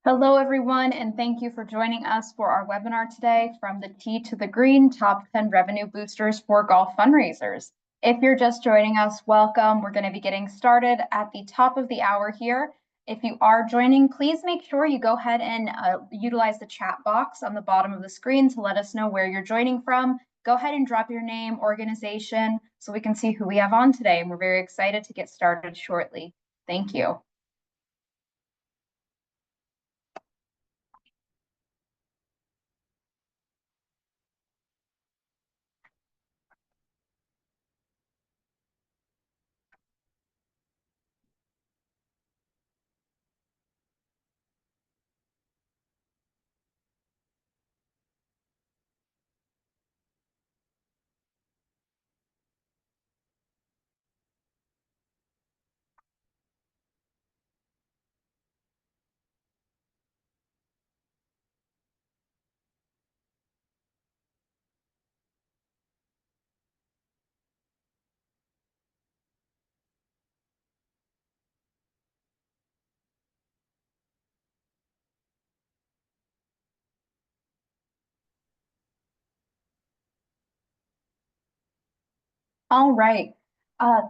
Hello, everyone, and thank you for joining us for our webinar today from the Tee to the Green Top 10 Revenue Boosters for Golf Fundraisers. If you're just joining us, welcome. We're going to be getting started at the top of the hour here. If you are joining, please make sure you go ahead and utilize the chat box on the bottom of the screen to let us know where you're joining from. Go ahead and drop your name, organization, so we can see who we have on today, and we're very excited to get started shortly. Thank you. All right.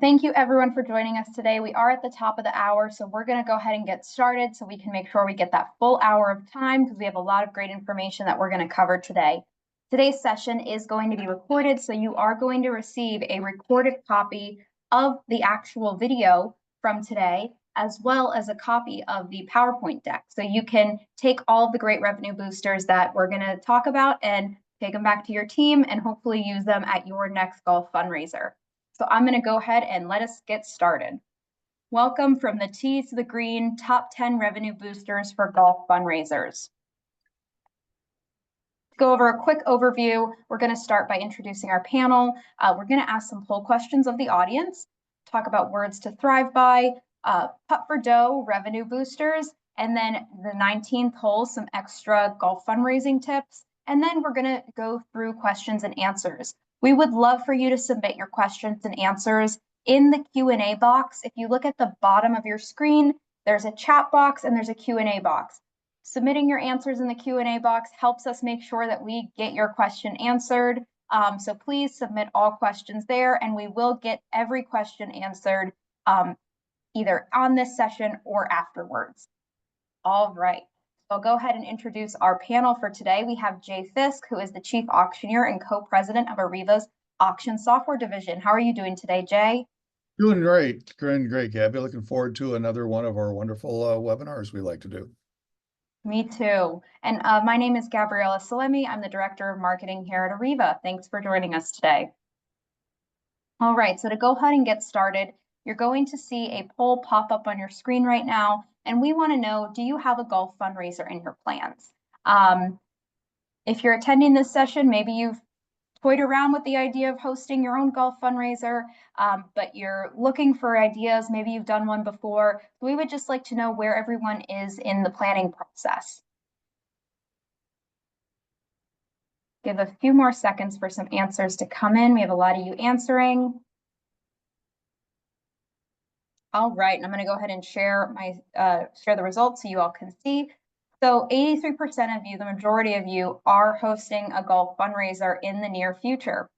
Thank you everyone for joining us today. We are at the top of the hour, so we're going to go ahead and get started so we can make sure we get that full hour of time because we have a lot of great information that we're going to cover today. Today's session is going to be recorded, so you are going to receive a recorded copy of the actual video from today, as well as a copy of the PowerPoint deck. So you can take all of the great revenue boosters that we're going to talk about and take them back to your team and hopefully use them at your next golf fundraiser. So I'm going to go ahead and let us get started. Welcome from the Tee to the Green Top 10 Revenue Boosters for Golf Fundraisers. To go over a quick overview, we're going to start by introducing our panel. We're going to ask some poll questions of the audience, talk about words to thrive by, putt for dough, revenue boosters, and then the 19th hole, some extra golf fundraising tips. And then we're going to go through questions and answers. We would love for you to submit your questions and answers in the Q&A box. If you look at the bottom of your screen, there's a chat box and there's a Q&A box. Submitting your answers in the Q&A box helps us make sure that we get your question answered. So please submit all questions there, and we will get every question answered either on this session or afterwards. All right. I'll go ahead and introduce our panel for today. We have Jay Fisk, who is the Chief Auctioneer and Co-President of Ariva's Auction Software Division. How are you doing today, Jay? Doing great, Gabby. Looking forward to another one of our wonderful webinars we like to do. Me too. And my name is Gabriella Salemi. I'm the Director of Marketing here at Ariva. Thanks for joining us today. All right, so to go ahead and get started, you're going to see a poll pop up on your screen right now. And we want to know, do you have a golf fundraiser in your plans? If you're attending this session, maybe you've toyed around with the idea of hosting your own golf fundraiser, but you're looking for ideas. Maybe you've done one before. We would just like to know where everyone is in the planning process. Give a few more seconds for some answers to come in. We have a lot of you answering. All right, and I'm going to go ahead and share the results so you all can see. So 83% of you, the majority of you, are hosting a golf fundraiser in the near future.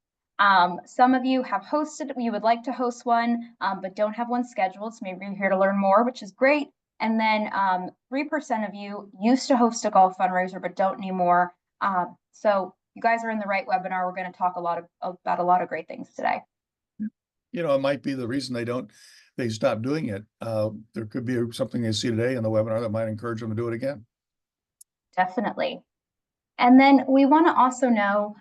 Some of you have hosted, you would like to host one, but don't have one scheduled. So maybe you're here to learn more, which is great. And then 3% of you used to host a golf fundraiser, but don't anymore. So you guys are in the right webinar. We're going to talk about a lot of great things today. You know, it might be the reason they stop doing it. There could be something they see today in the webinar that might encourage them to do it again. Definitely. And then we want to also know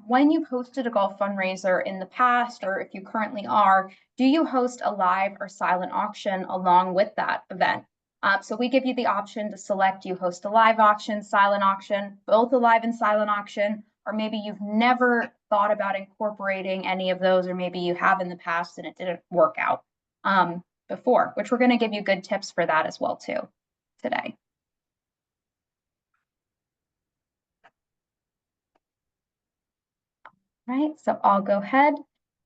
when you've hosted a golf fundraiser in the past, or if you currently are, do you host a live or silent auction along with that event? So we give you the option to select you host a live auction, silent auction, both a live and silent auction, or maybe you've never thought about incorporating any of those, or maybe you have in the past and it didn't work out before, which we're going to give you good tips for that as well too today. Right, so I'll go ahead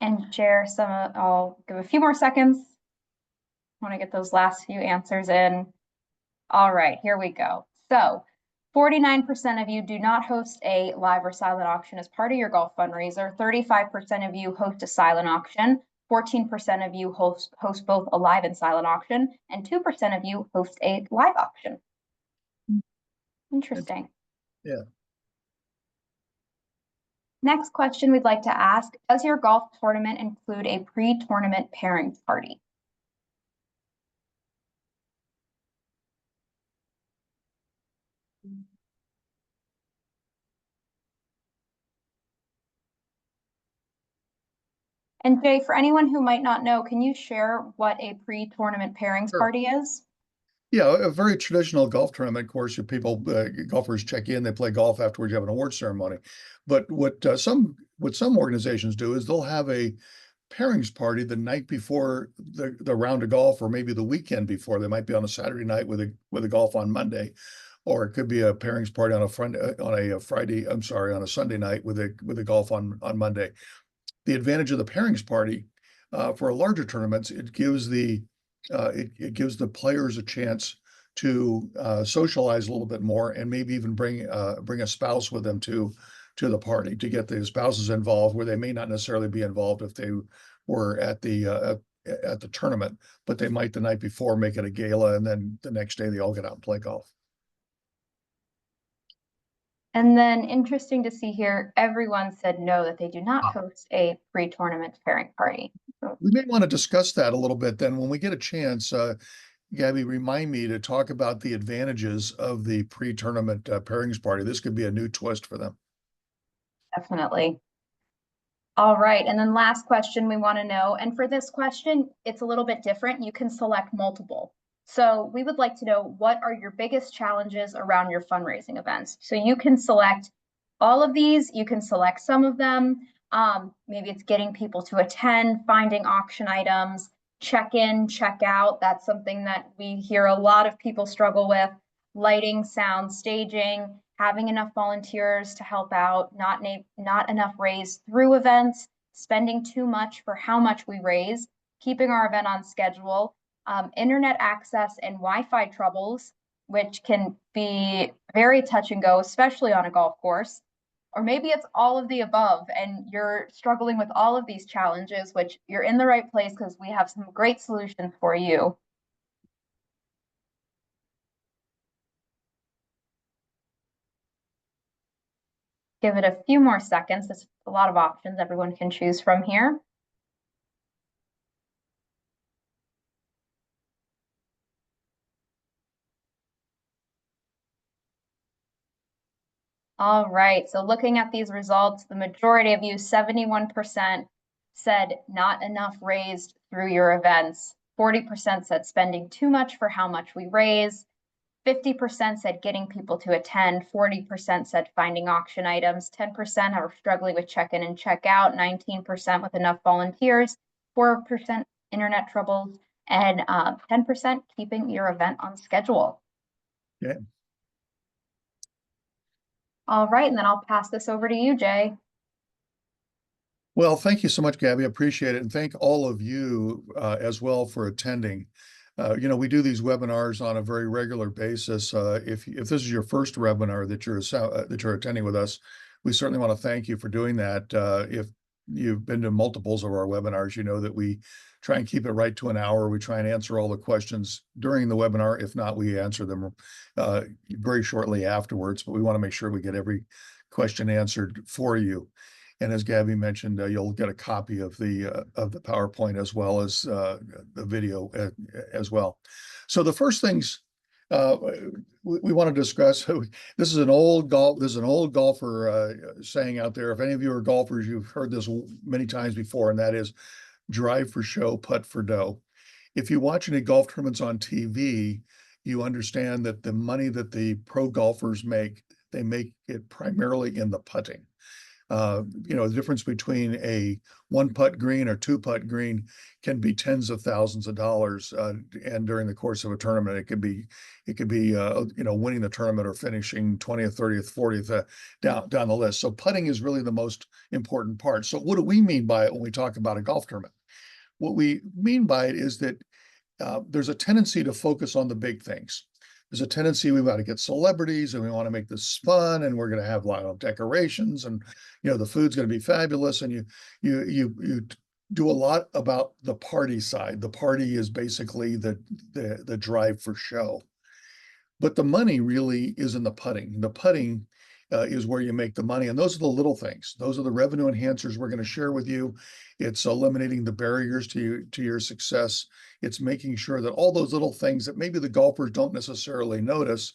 and share I'll give a few more seconds. I want to get those last few answers in. All right, here we go. So 49% of you do not host a live or silent auction as part of your golf fundraiser. 35% of you host a silent auction. 14% of you host both a live and silent auction, and 2% of you host a live auction. Interesting. Yeah. Next question we'd like to ask, does your golf tournament include a pre-tournament pairing party? And Jay, for anyone who might not know, can you share what a pre-tournament pairings Sure. party is? Yeah, a very traditional golf tournament. Of course, people, golfers check in, they play golf afterwards, you have an award ceremony. But what some organizations do is they'll have a pairings party the night before the round of golf, or maybe the weekend before. They might be on a Saturday night with a golf on Monday, or it could be a pairings party on a Friday. I'm sorry, on a Sunday night with a golf on Monday. The advantage of the pairings party for larger tournaments, it gives the players a chance to socialize a little bit more, and maybe even bring a spouse with them to the party, to get the spouses involved where they may not necessarily be involved if they were at the tournament, but they might the night before make it a gala, and then the next day they all get out and play golf. And then interesting to see here, everyone said no, that they do not host a pre-tournament pairing party. We may want to discuss that a little bit then when we get a chance. Gabby, remind me to talk about the advantages of the pre-tournament pairings party. This could be a new twist for them. Definitely. All right, and then last question we want to know, and for this question, it's a little bit different. You can select multiple. So we would like to know, what are your biggest challenges around your fundraising events? So you can select all of these, you can select some of them. Maybe it's getting people to attend, finding auction items, check in, check out. That's something that we hear a lot of people struggle with. Lighting, sound, staging, having enough volunteers to help out, not enough raised through events, spending too much for how much we raise, keeping our event on schedule, internet access and Wi-Fi troubles, which can be very touch and go, especially on a golf course. Or maybe it's all of the above and you're struggling with all of these challenges, which you're in the right place because we have some great solutions for you. Give it a few more seconds. There's a lot of options everyone can choose from here. All right, so looking at these results, the majority of you, 71%, said not enough raised through your events. 40% said spending too much for how much we raise. 50% said getting people to attend. 40% said finding auction items. 10% are struggling with check-in and check-out. 19% with enough volunteers. 4% internet troubles, and 10% keeping your event on schedule. Okay. All right, and then I'll pass this over to you, Jay. Well, thank you so much, Gabby. I appreciate it. And thank all of you as well for attending. We do these webinars on a very regular basis. If this is your first webinar that you're attending with us, we certainly want to thank you for doing that. If you've been to multiples of our webinars, you know that we try and keep it right to an hour. We try and answer all the questions during the webinar. If not, we answer them very shortly afterwards, but we want to make sure we get every question answered for you. And as Gabby mentioned, you'll get a copy of the PowerPoint as well as the video as well. So the first things we want to discuss. This is an old golfer saying out there. If any of you are golfers, you've heard this many times before, and that is drive for show, putt for dough. If you watch any golf tournaments on TV, you understand that the money that the pro golfers make, they make it primarily in the putting. The difference between a one putt green or two putt green can be tens of thousands of dollars. And during the course of a tournament, it could be winning the tournament or finishing 20th, 30th, 40th down the list. So putting is really the most important part. So what do we mean by it when we talk about a golf tournament? What we mean by it is that there's a tendency to focus on the big things. there's a tendency we want to get celebrities and we want to make this fun and we're going to have a lot of decorations and the food's going to be fabulous and you do a lot about the party side. The party is basically the drive for show. But the money really is in the putting. The putting is where you make the money. And those are the little things. Those are the revenue enhancers we're going to share with you. It's eliminating the barriers to your success. It's making sure that all those little things that maybe the golfers don't necessarily notice,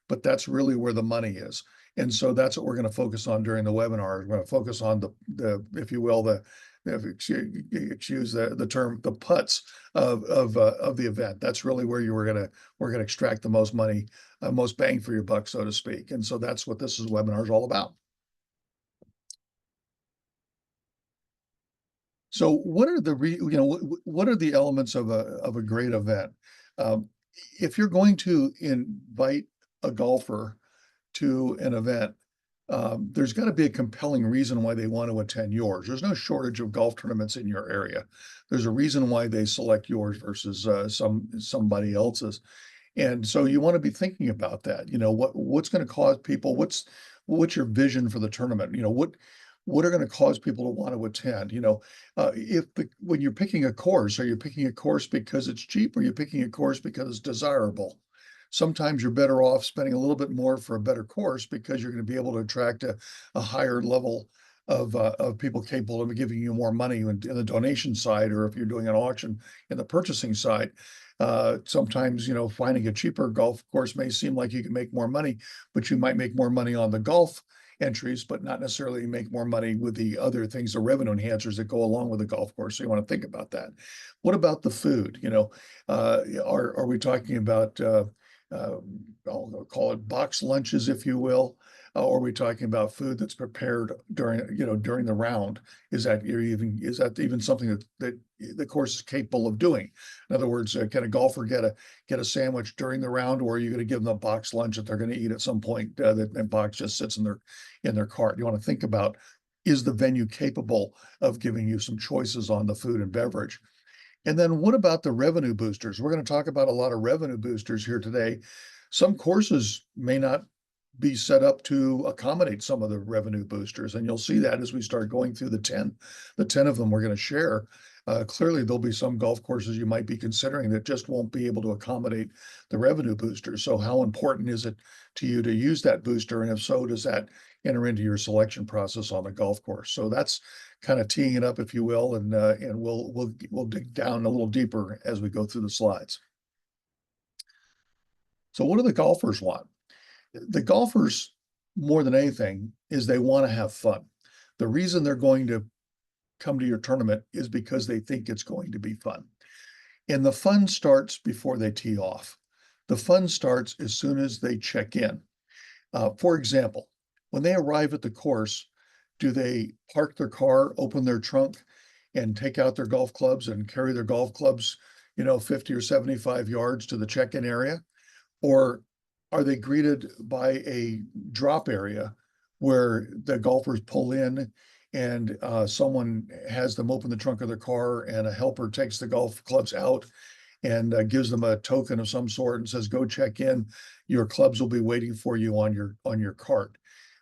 but that's really where the money is. And so that's what we're going to focus on during the webinar. We're going to focus on the if you will, excuse the term, the putts of the event. That's really where we're going to extract the most money, most bang for your buck, so to speak. And so that's what this webinar is all about. So what are what are the elements of a great event? If you're going to invite a golfer to an event, there's got to be a compelling reason why they want to attend yours. There's no shortage of golf tournaments in your area. There's a reason why they select yours versus somebody else's. And so you want to be thinking about that. What's going to cause people, what's your vision for the tournament? What are going to cause people to want to attend? When you're picking a course, are you picking a course because it's cheap, or are you picking a course because it's desirable? Sometimes you're better off spending a little bit more for a better course because you're going to be able to attract a higher level of people capable of giving you more money in the donation side, or if you're doing an auction in the purchasing side. Sometimes, finding a cheaper golf course may seem like you can make more money, but you might make more money on the golf entries, but not necessarily make more money with the other things, the revenue enhancers that go along with the golf course. So you want to think about that. What about the food? Are we talking about I'll call it box lunches, if you will, or are we talking about food that's prepared during the round? Is that even something that the course is capable of doing? In other words, can a golfer get a sandwich during the round, or are you going to give them a box lunch that they're going to eat at some point? That box just sits in their cart. You want to think about, is the venue capable of giving you some choices on the food and beverage? And then what about the revenue boosters? We're going to talk about a lot of revenue boosters here today. Some courses may not be set up to accommodate some of the revenue boosters, and you'll see that as we start going through the 10 of them we're going to share. Clearly, there'll be some golf courses you might be considering that just won't be able to accommodate the revenue boosters. So how important is it to you to use that booster? And if so, does that enter into your selection process on the golf course? So that's kind of teeing it up, if you will, and we'll dig down a little deeper as we go through the slides. So what do the golfers want? The golfers, more than anything, is they want to have fun. The reason they're going to come to your tournament is because they think it's going to be fun. And the fun starts before they tee off. The fun starts as soon as they check in. For example, when they arrive at the course, do they park their car, open their trunk, and take out their golf clubs and carry their golf clubs, 50 or 75 yards to the check-in area? Or are they greeted by a drop area where the golfers pull in and someone has them open the trunk of their car and a helper takes the golf clubs out and gives them a token of some sort and says, go check in, your clubs will be waiting for you on your cart?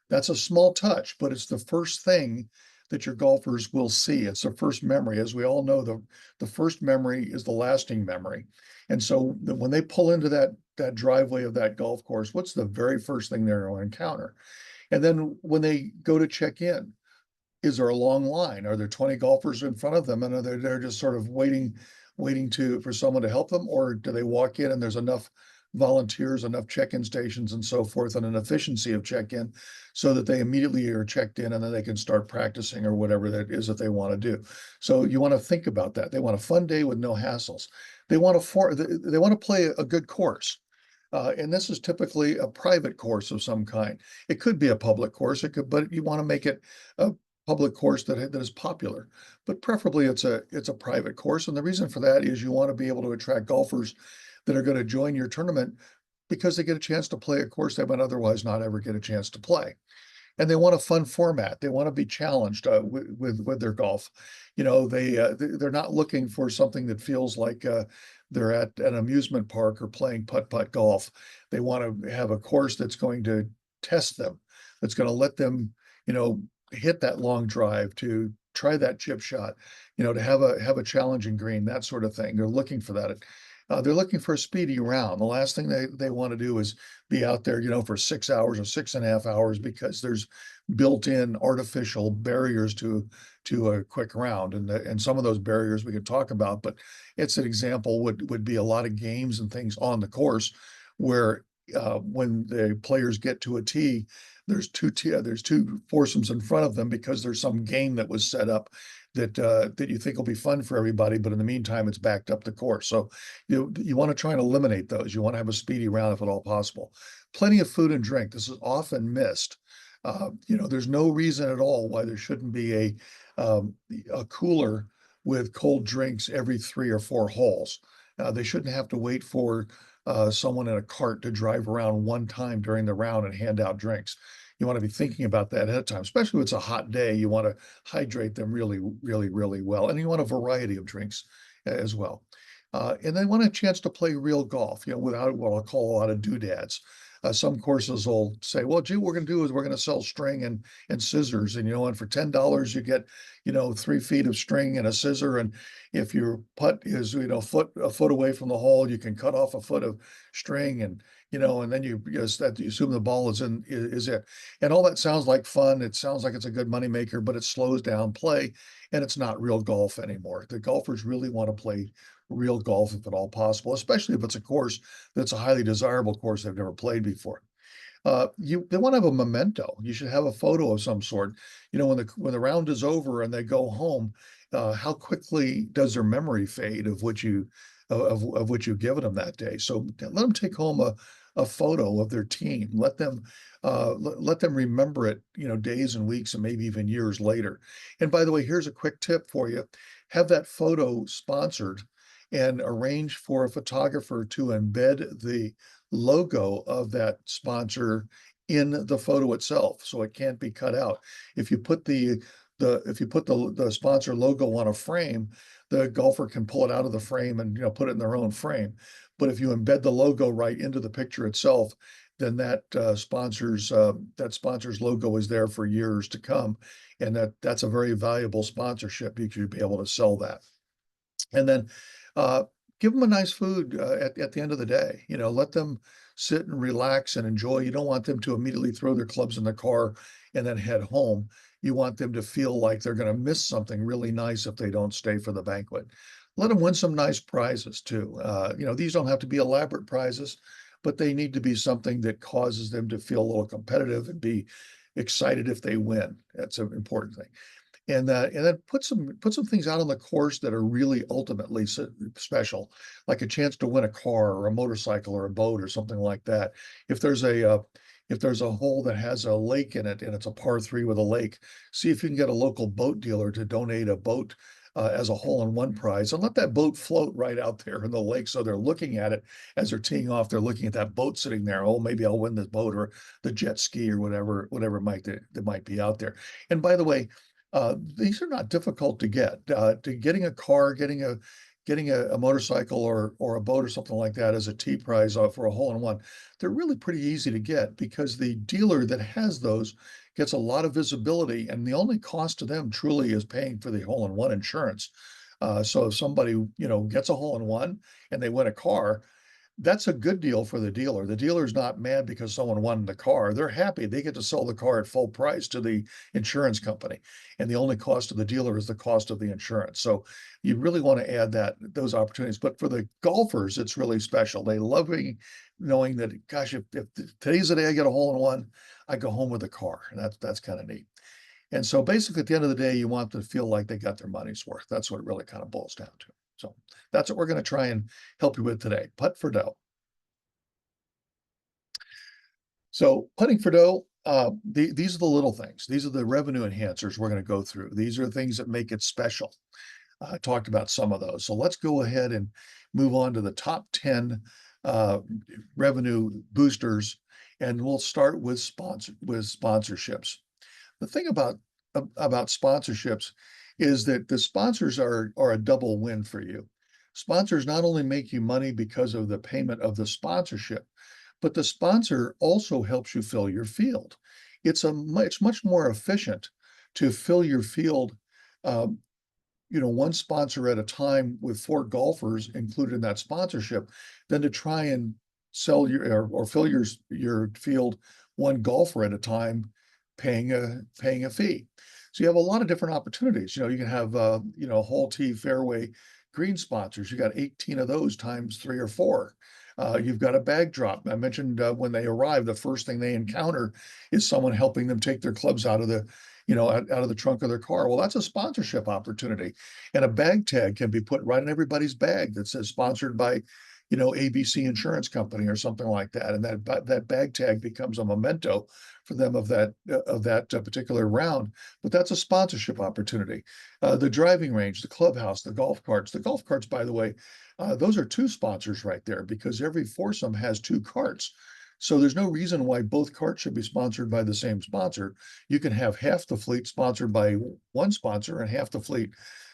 That's a small touch, but it's the first thing that your golfers will see. It's the first memory. As we all know, the first memory is the lasting memory. And so when they pull into that driveway of that golf course, what's the very first thing they're going to encounter? And then when they go to check in, is there a long line? Are there 20 golfers in front of them and they're just sort of waiting for someone to help them? Or do they walk in and there's enough volunteers, enough check-in stations and so forth, and an efficiency of check-in so that they immediately are checked in and then they can start practicing or whatever that is that they want to do? So you want to think about that. They want a fun day with no hassles. They want to play a good course. And this is typically a private course of some kind. It could be a public course, but you want to make it a public course that is popular, but preferably it's a private course. And the reason for that is you want to be able to attract golfers that are going to join your tournament because they get a chance to play a course they might otherwise not ever get a chance to play. And they want a fun format. They want to be challenged with their golf. They're not looking for something that feels like they're at an amusement park or playing putt-putt golf. They want to have a course that's going to test them, that's going to let them, hit that long drive, to try that chip shot, to have a challenging green, that sort of thing. They're looking for that. They're looking for a speedy round. The last thing they want to do is be out there, for 6 hours or 6.5 hours, because there's built-in artificial barriers to a quick round. And some of those barriers we could talk about, but it's an example would be a lot of games and things on the course where when the players get to a tee, there's two foursomes in front of them because there's some game that was set up that you think will be fun for everybody, but in the meantime, it's backed up the course. So you want to try and eliminate those. You want to have a speedy round if at all possible. Plenty of food and drink. This is often missed. There's no reason at all why there shouldn't be a cooler with cold drinks every 3 or 4 holes. They shouldn't have to wait for someone in a cart to drive around one time during the round and hand out drinks. You want to be thinking about that ahead of time, especially if it's a hot day. You want to hydrate them really, really, really well. And you want a variety of drinks as well. And they want a chance to play real golf, without what I'll call a lot of doodads. Some courses will say, well, gee, what we're going to do is we're going to sell string and scissors. And for $10, you get, 3 feet of string and a scissor. And if your putt is, a foot away from the hole, you can cut off a foot of string and then you assume the ball is it. And all that sounds like fun. It sounds like it's a good moneymaker, but it slows down play and it's not real golf anymore. The golfers really want to play real golf if at all possible, especially if it's a course that's a highly desirable course they've never played before. They want to have a memento. You should have a photo of some sort. When the round is over and they go home, how quickly does their memory fade of what you've given them that day? So let them take home a photo of their team. Let them remember it, days and weeks and maybe even years later. And by the way, here's a quick tip for you: have that photo sponsored and arrange for a photographer to embed the logo of that sponsor in the photo itself, so it can't be cut out. If you put the sponsor logo on a frame, the golfer can pull it out of the frame and put it in their own frame. But if you embed the logo right into the picture itself, then that sponsor's logo is there for years to come, and that's a very valuable sponsorship. You should be able to sell that. And then uh, give them a nice food at the end of the day. Let them sit and relax and enjoy. You don't want them to immediately throw their clubs in the car and then head home. You want them to feel like they're going to miss something really nice if they don't stay for the banquet. Let them win some nice prizes too. These don't have to be elaborate prizes, but they need to be something that causes them to feel a little competitive and be excited if they win. That's an important thing. And then put some things out on the course that are really ultimately special, like a chance to win a car or a motorcycle or a boat or something like that. If there's a hole that has a lake in it and it's a par 3 with a lake, see if you can get a local boat dealer to donate a boat as a hole-in-one prize, and let that boat float right out there in the lake. So they're looking at it as they're teeing off. They're looking at that boat sitting there. Oh, maybe I'll win this boat or the jet ski or whatever that might be out there. And by the way, these are not difficult to get. Getting a car, getting a motorcycle or a boat or something like that as a tee prize for a hole-in-one, they're really pretty easy to get because the dealer that has those gets a lot of visibility, and the only cost to them truly is paying for the hole-in-one insurance. So if somebody gets a hole-in-one and they win a car, that's a good deal for the dealer. The dealer's not mad because someone won the car. They're happy. They get to sell the car at full price to the insurance company. And the only cost to the dealer is the cost of the insurance. So you really want to add those opportunities. But for the golfers, it's really special. They love knowing that, gosh, if today's the day I get a hole-in-one, I go home with a car. And that's kind of neat. And so basically at the end of the day, you want them to feel like they got their money's worth. That's what it really kind of boils down to. So that's what we're going to try and help you with today. Putt for dough. So putting for dough, these are the little things. These are the revenue enhancers we're going to go through. These are the things that make it special. I talked about some of those. So let's go ahead and move on to the top 10 uh, revenue boosters, and we'll start with sponsorships. The thing about sponsorships is that the sponsors are a double win for you. Sponsors not only make you money because of the payment of the sponsorship, but the sponsor also helps you fill your field. It's much more efficient to fill your field, um, one sponsor at a time with 4 golfers included in that sponsorship than to try and sell or fill your field 1 golfer at a time, paying a fee. So you have a lot of different opportunities. You can have, hole tee fairway green sponsors. You got 18 of those times 3 or 4. You've got a bag drop. I mentioned, when they arrive, the first thing they encounter is someone helping them take their clubs out of out of the trunk of their car. Well, that's a sponsorship opportunity. And a bag tag can be put right in everybody's bag that says sponsored by, ABC Insurance Company or something like that. And that bag tag becomes a memento for them of that particular round. But that's a sponsorship opportunity. The driving range, the clubhouse, the golf carts. The golf carts, by the way, those are 2 sponsors right there because every foursome has 2 carts. So there's no reason why both carts should be sponsored by the same sponsor. You can have half the fleet sponsored by one sponsor and half the fleet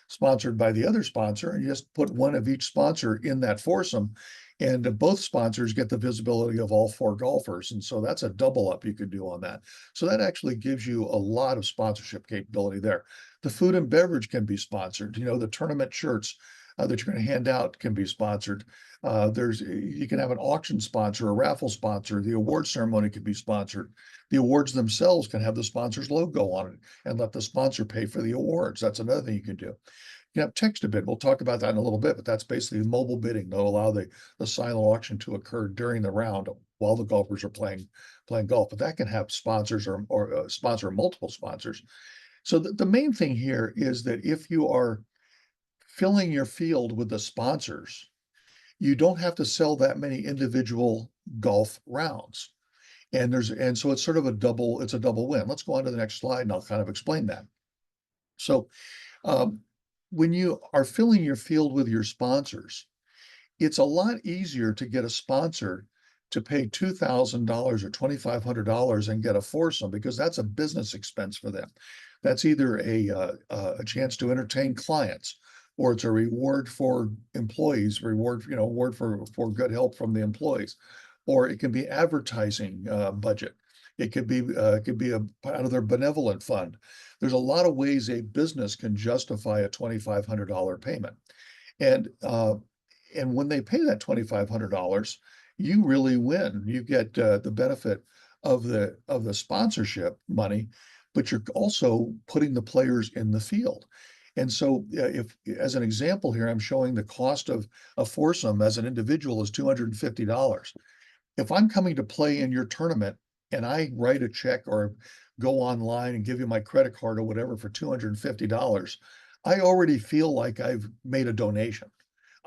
sponsored by the other sponsor, and you just put one of each sponsor in that foursome, and both sponsors get the visibility of all 4 golfers. And so that's a double up you could do on that. So that actually gives you a lot of sponsorship capability there. The food and beverage can be sponsored. The tournament shirts that you're going to hand out can be sponsored. You can have an auction sponsor, a raffle sponsor. The award ceremony can be sponsored. The awards themselves can have the sponsor's logo on it and let the sponsor pay for the awards. That's another thing you can do. You have text to bid. We'll talk about that in a little bit, but that's basically mobile bidding. They'll allow the silent auction to occur during the round while the golfers are playing golf. But that can have sponsors or sponsor multiple sponsors. So the main thing here is that if you are filling your field with the sponsors, you don't have to sell that many individual golf rounds. And so it's sort of it's a double win. Let's go on to the next slide and I'll kind of explain that. So um, when you are filling your field with your sponsors, it's a lot easier to get a sponsor to pay $2,000 or $2,500 and get a foursome because that's a business expense for them. That's either a chance to entertain clients, or it's a reward for employees, award for good help from the employees, or it can be advertising budget. It could be out of their benevolent fund. There's a lot of ways a business can justify a $2,500 payment, and when they pay that $2,500, you really win. You get the benefit of the sponsorship money, but you're also putting the players in the field. And so, if as an example here, I'm showing the cost of a foursome as an individual is $250. If I'm coming to play in your tournament and I write a check or go online and give you my credit card or whatever for $250, I already feel like I've made a donation.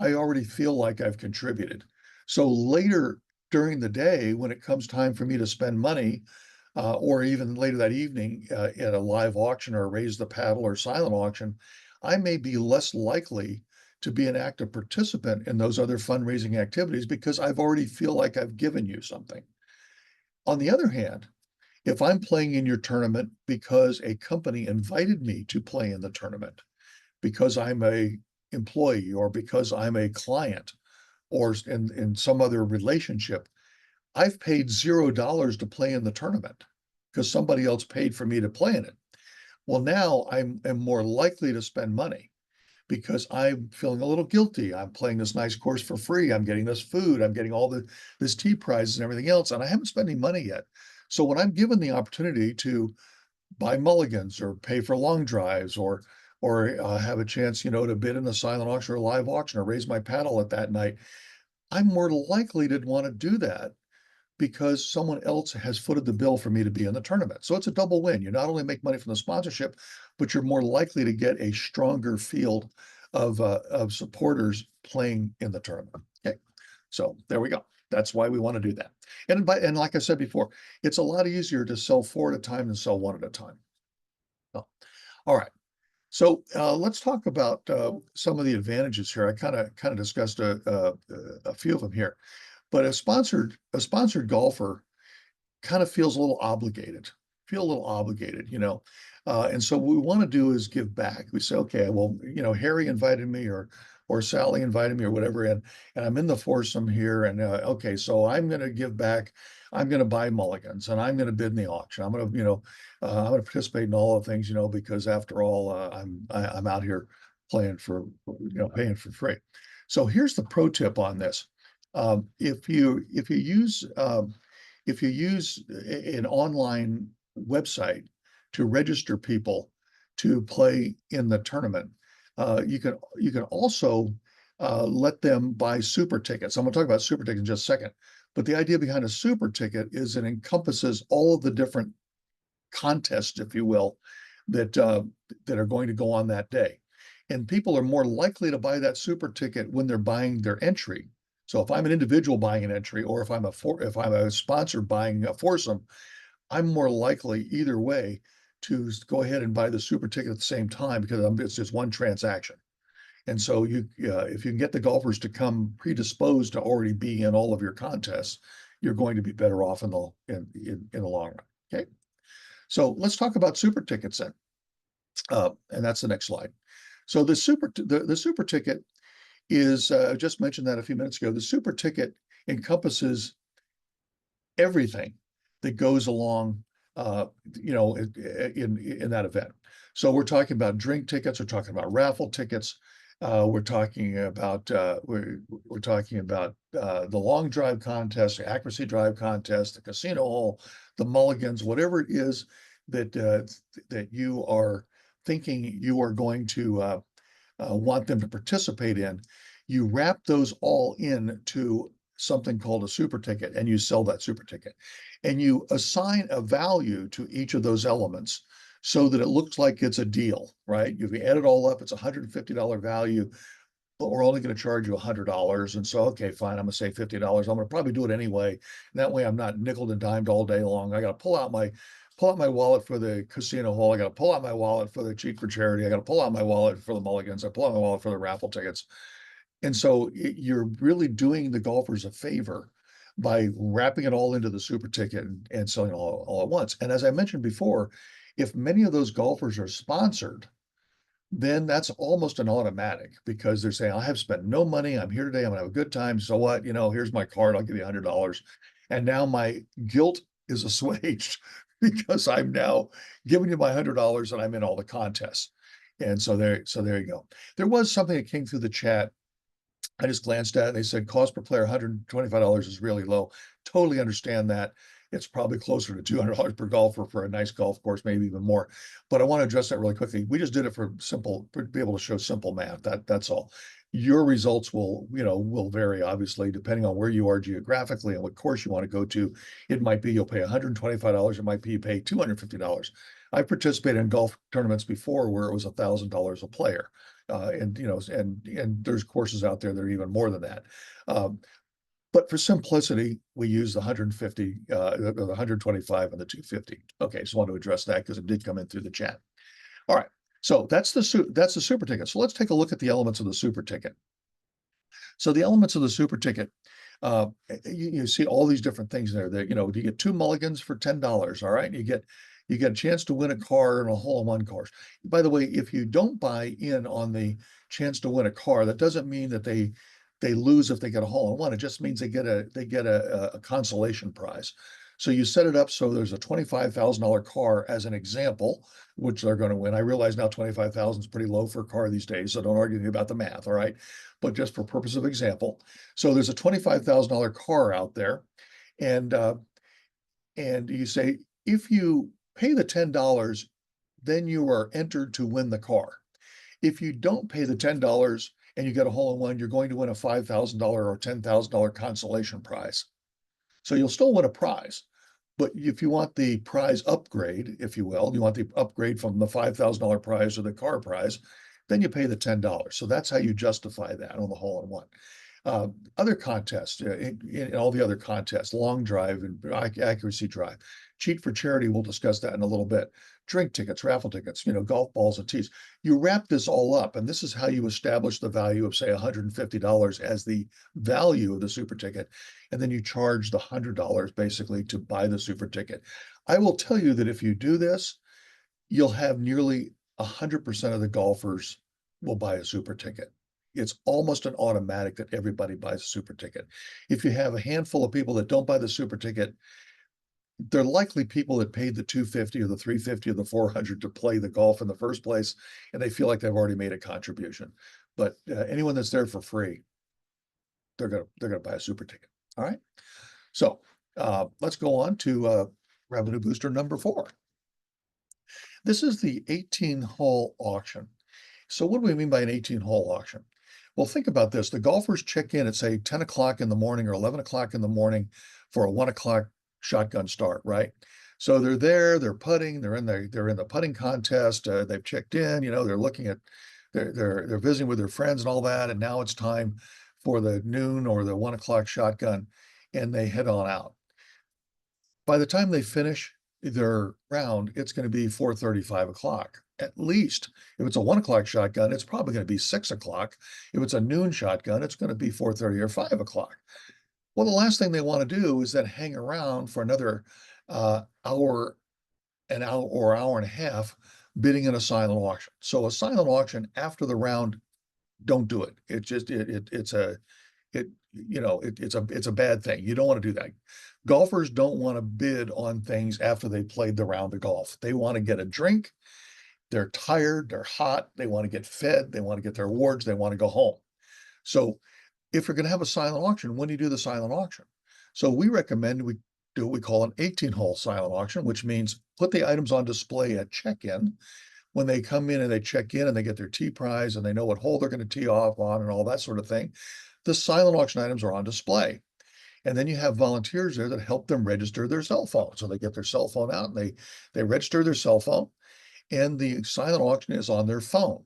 I already feel like I've contributed. So later during the day, when it comes time for me to spend money, or even later that evening at a live auction or raise the paddle or silent auction, I may be less likely to be an active participant in those other fundraising activities because I've already feel like I've given you something. On the other hand, if I'm playing in your tournament because a company invited me to play in the tournament, because I'm a employee or because I'm a client or in some other relationship, I've paid $0 to play in the tournament because somebody else paid for me to play in it. Well, now I'm more likely to spend money because I'm feeling a little guilty. I'm playing this nice course for free. I'm getting this food. I'm getting all this tea prizes and everything else, and I haven't spent any money yet. So when I'm given the opportunity to buy mulligans or pay for long drives or have a chance, to bid in a silent auction or live auction or raise my paddle at that night, I'm more likely to want to do that because someone else has footed the bill for me to be in the tournament. So it's a double win. You not only make money from the sponsorship, but you're more likely to get a stronger field of supporters playing in the tournament. Okay, so there we go. That's why we want to do that. And like I said before, it's a lot easier to sell 4 at a time than sell 1 at a time. So, all right. So let's talk about some of the advantages here. I kind of discussed a few of them here, but a sponsored golfer kind of feels a little obligated, and so what we want to do is give back. We say, okay, well, Harry invited me or or Sally invited me or whatever, and I'm in the foursome here, and okay, so I'm going to give back. I'm going to buy mulligans, and I'm going to bid in the auction. I'm going to, I'm going to participate in all the things, because after all, I'm out here playing for, paying for free. So here's the pro tip on this. If you use an online website to register people to play in the tournament, you can also let them buy super tickets. I'm going to talk about super tickets in just a second. But the idea behind a super ticket is it encompasses all of the different contests, if you will, that are going to go on that day. And people are more likely to buy that super ticket when they're buying their entry. So if I'm an individual buying an entry, or if I'm a sponsor buying a foursome, I'm more likely either way to go ahead and buy the super ticket at the same time, because it's just one transaction. And so if you can get the golfers to come predisposed to already be in all of your contests, you're going to be better off in the long run. Okay. So let's talk about super tickets then. And that's the next slide. So the super ticket is, I just mentioned that a few minutes ago. The super ticket encompasses everything that goes along, in that event. So we're talking about drink tickets, we're talking about raffle tickets, we're talking about the long drive contest, the accuracy drive contest, the casino hole, the mulligans, whatever it is that you are thinking you are going to want them to participate in. You wrap those all into something called a super ticket, and you sell that super ticket, and you assign a value to each of those elements so that it looks like it's a deal, right? If you add it all up, it's $150 value, but we're only going to charge you $100. And so, okay, fine, I'm going to say $50. I'm going to probably do it anyway. And that way I'm not nickel and dimed all day long. I got to pull out my wallet for the casino hole. I got to pull out my wallet for the cheat for charity. I got to pull out my wallet for the mulligans. I pull out my wallet for the raffle tickets. And so you're really doing the golfers a favor by wrapping it all into the super ticket and selling it all at once. And as I mentioned before, if many of those golfers are sponsored, then that's almost an automatic, because they're saying, I have spent no money. I'm here today. I'm gonna have a good time. So what? Here's my card. I'll give you $100. And now my guilt is assuaged because I'm now giving you my $100 and I'm in all the contests. And so there you go. There was something that came through the chat. I just glanced at it, and they said cost per player $125 is really low. Totally understand that. It's probably closer to $200 per golfer for a nice golf course, maybe even more. But I want to address that really quickly. We just did it for be able to show simple math. That's all. Your results will vary, obviously, depending on where you are geographically and what course you want to go to. It might be you'll pay $125. It might be you pay $250. I've participated in golf tournaments before where it was $1,000 a player. And there's courses out there that are even more than that. But for simplicity, we use the 150, the 125 and the 250. Okay, just want to address that because it did come in through the chat. All right, so that's the super ticket. So let's take a look at the elements of the super ticket. So the elements of the super ticket, you see all these different things there. That you get 2 mulligans for $10. All right, you get a chance to win a car and a hole-in-one course. By the way, if you don't buy in on the chance to win a car, that doesn't mean that they lose if they get a hole-in-one. It just means they get a consolation prize. So you set it up so there's a $25,000 car as an example, which they're going to win. I realize now 25,000 is pretty low for a car these days, so don't argue about the math, all right? But just for purpose of example, so there's a $25,000 car out there, and you say if you pay the $10, then you are entered to win the car. If you don't pay the $10 and you get a hole-in-one, you're going to win a $5,000 or $10,000 consolation prize. So you'll still win a prize. But if you want the prize upgrade, if you will, you want the upgrade from the $5,000 prize to the car prize, then you pay the $10. So that's how you justify that on the hole-in-one. Other contests, in all the other contests, long drive and accuracy drive, cheat for charity, we'll discuss that in a little bit. Drink tickets, raffle tickets, golf balls and tees. You wrap this all up, and this is how you establish the value of, say, $150 as the value of the super ticket. And then you charge the $100 basically to buy the super ticket. I will tell you that if you do this, you'll have nearly 100% of the golfers will buy a super ticket. it's almost an automatic that everybody buys a super ticket. If you have a handful of people that don't buy the super ticket, they're likely people that paid the 250 or the 350 or the 400 to play the golf in the first place, and they feel like they've already made a contribution. But anyone that's there for free, they're gonna buy a super ticket. All right. So let's go on to revenue booster number 4. This is the 18-hole auction. So what do we mean by an 18-hole auction? Well, think about this. The golfers check in at, say, 10 o'clock in the morning or 11 o'clock in the morning for a 1 o'clock shotgun start, right? So they're there, they're putting, they're in the putting contest. They've checked in, they're looking at, they're visiting with their friends and all that. And now it's time for the noon or the 1 o'clock shotgun, and they head on out. By the time they finish their round, it's going to be 4:30, 5 o'clock. At least if it's a 1 o'clock shotgun, it's probably going to be 6 o'clock. If it's a noon shotgun, it's going to be 4:30 or 5 o'clock. Well, the last thing they want to do is then hang around for another hour, an hour or hour and a half bidding in a silent auction. So a silent auction after the round, don't do it. It's a bad thing. You don't want to do that. Golfers don't want to bid on things after they played the round of golf. They want to get a drink. They're tired, they're hot, they want to get fed, they want to get their awards, they want to go home. So if you're going to have a silent auction, when do you do the silent auction? So we recommend we do what we call an 18-hole silent auction, which means put the items on display at check-in. When they come in and they check in and they get their tee prize and they know what hole they're going to tee off on and all that sort of thing, the silent auction items are on display. And then you have volunteers there that help them register their cell phone. So they get their cell phone out and they register their cell phone, and the silent auction is on their phone.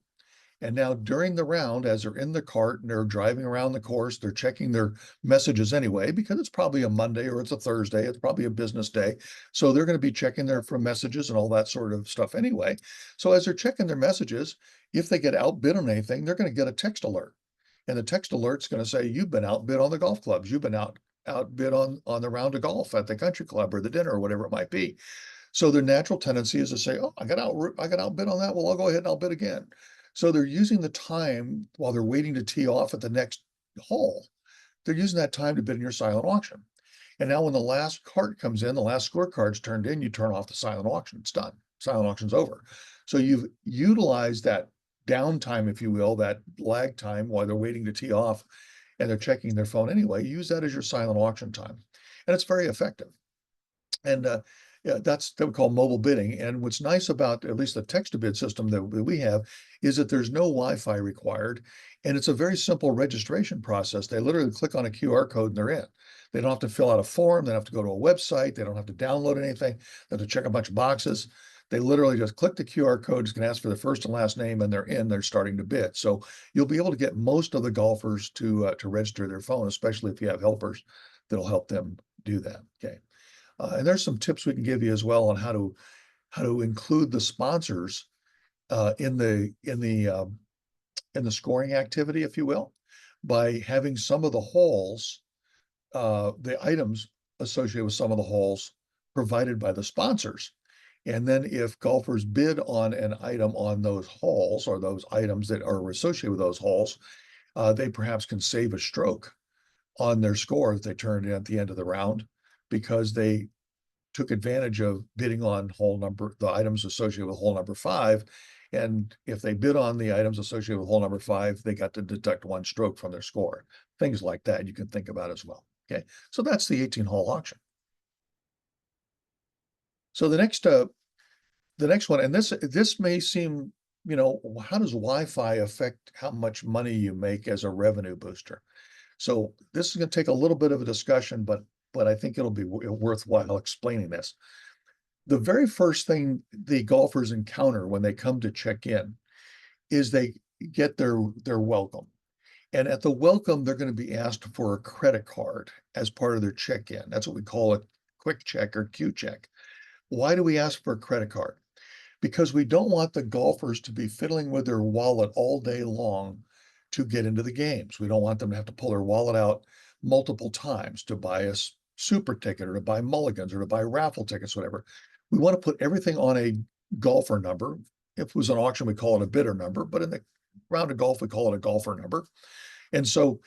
And now during the round, as they're in the cart and they're driving around the course, they're checking their messages anyway, because it's probably a Monday or it's a Thursday, it's probably a business day. So they're going to be checking their from messages and all that sort of stuff anyway. So as they're checking their messages, if they get outbid on anything, they're going to get a text alert. And the text alert's going to say, you've been outbid on the golf clubs, you've been outbid on the round of golf at the country club or the dinner or whatever it might be. So their natural tendency is to say, oh, I got outbid on that. Well, I'll go ahead and I'll bid again. So they're using the time while they're waiting to tee off at the next hole. They're using that time to bid in your silent auction. And now when the last cart comes in, the last scorecard's turned in, you turn off the silent auction. It's done. Silent auction's over. So you've utilized that downtime, if you will, that lag time while they're waiting to tee off and they're checking their phone anyway. Use that as your silent auction time. And it's very effective. And yeah, that we call mobile bidding. And what's nice about at least the text-to-bid system that we have is that there's no Wi-Fi required, and it's a very simple registration process. They literally click on a QR code and they're in. They don't have to fill out a form. They don't have to go to a website. They don't have to download anything. They have to check a bunch of boxes. They literally just click the QR code. It's going to ask for their first and last name, and they're in. They're starting to bid. So you'll be able to get most of the golfers to register their phone, especially if you have helpers that'll help them do that. Okay. And there's some tips we can give you as well on how to include the sponsors in the scoring activity, if you will, by having some of the holes, the items associated with some of the holes provided by the sponsors. And then if golfers bid on an item on those holes or those items that are associated with those holes, they perhaps can save a stroke on their score that they turned in at the end of the round, because they took advantage of bidding on the items associated with hole number 5. And if they bid on the items associated with hole number 5, they got to deduct 1 stroke from their score. Things like that you can think about as well. Okay, so that's the 18-hole auction. So the next one, and this may seem, how does Wi-Fi affect how much money you make as a revenue booster? So this is going to take a little bit of a discussion, but I think it'll be worthwhile explaining this. The very first thing the golfers encounter when they come to check in is they get their welcome. And at the welcome, they're going to be asked for a credit card as part of their check-in. That's what we call a quick check or Q check. Why do we ask for a credit card? Because we don't want the golfers to be fiddling with their wallet all day long to get into the games. We don't want them to have to pull their wallet out multiple times to buy a super ticket or to buy mulligans or to buy raffle tickets, whatever. We want to put everything on a golfer number. If it was an auction, we call it a bidder number, but in the round of golf, we call it a golfer number. And so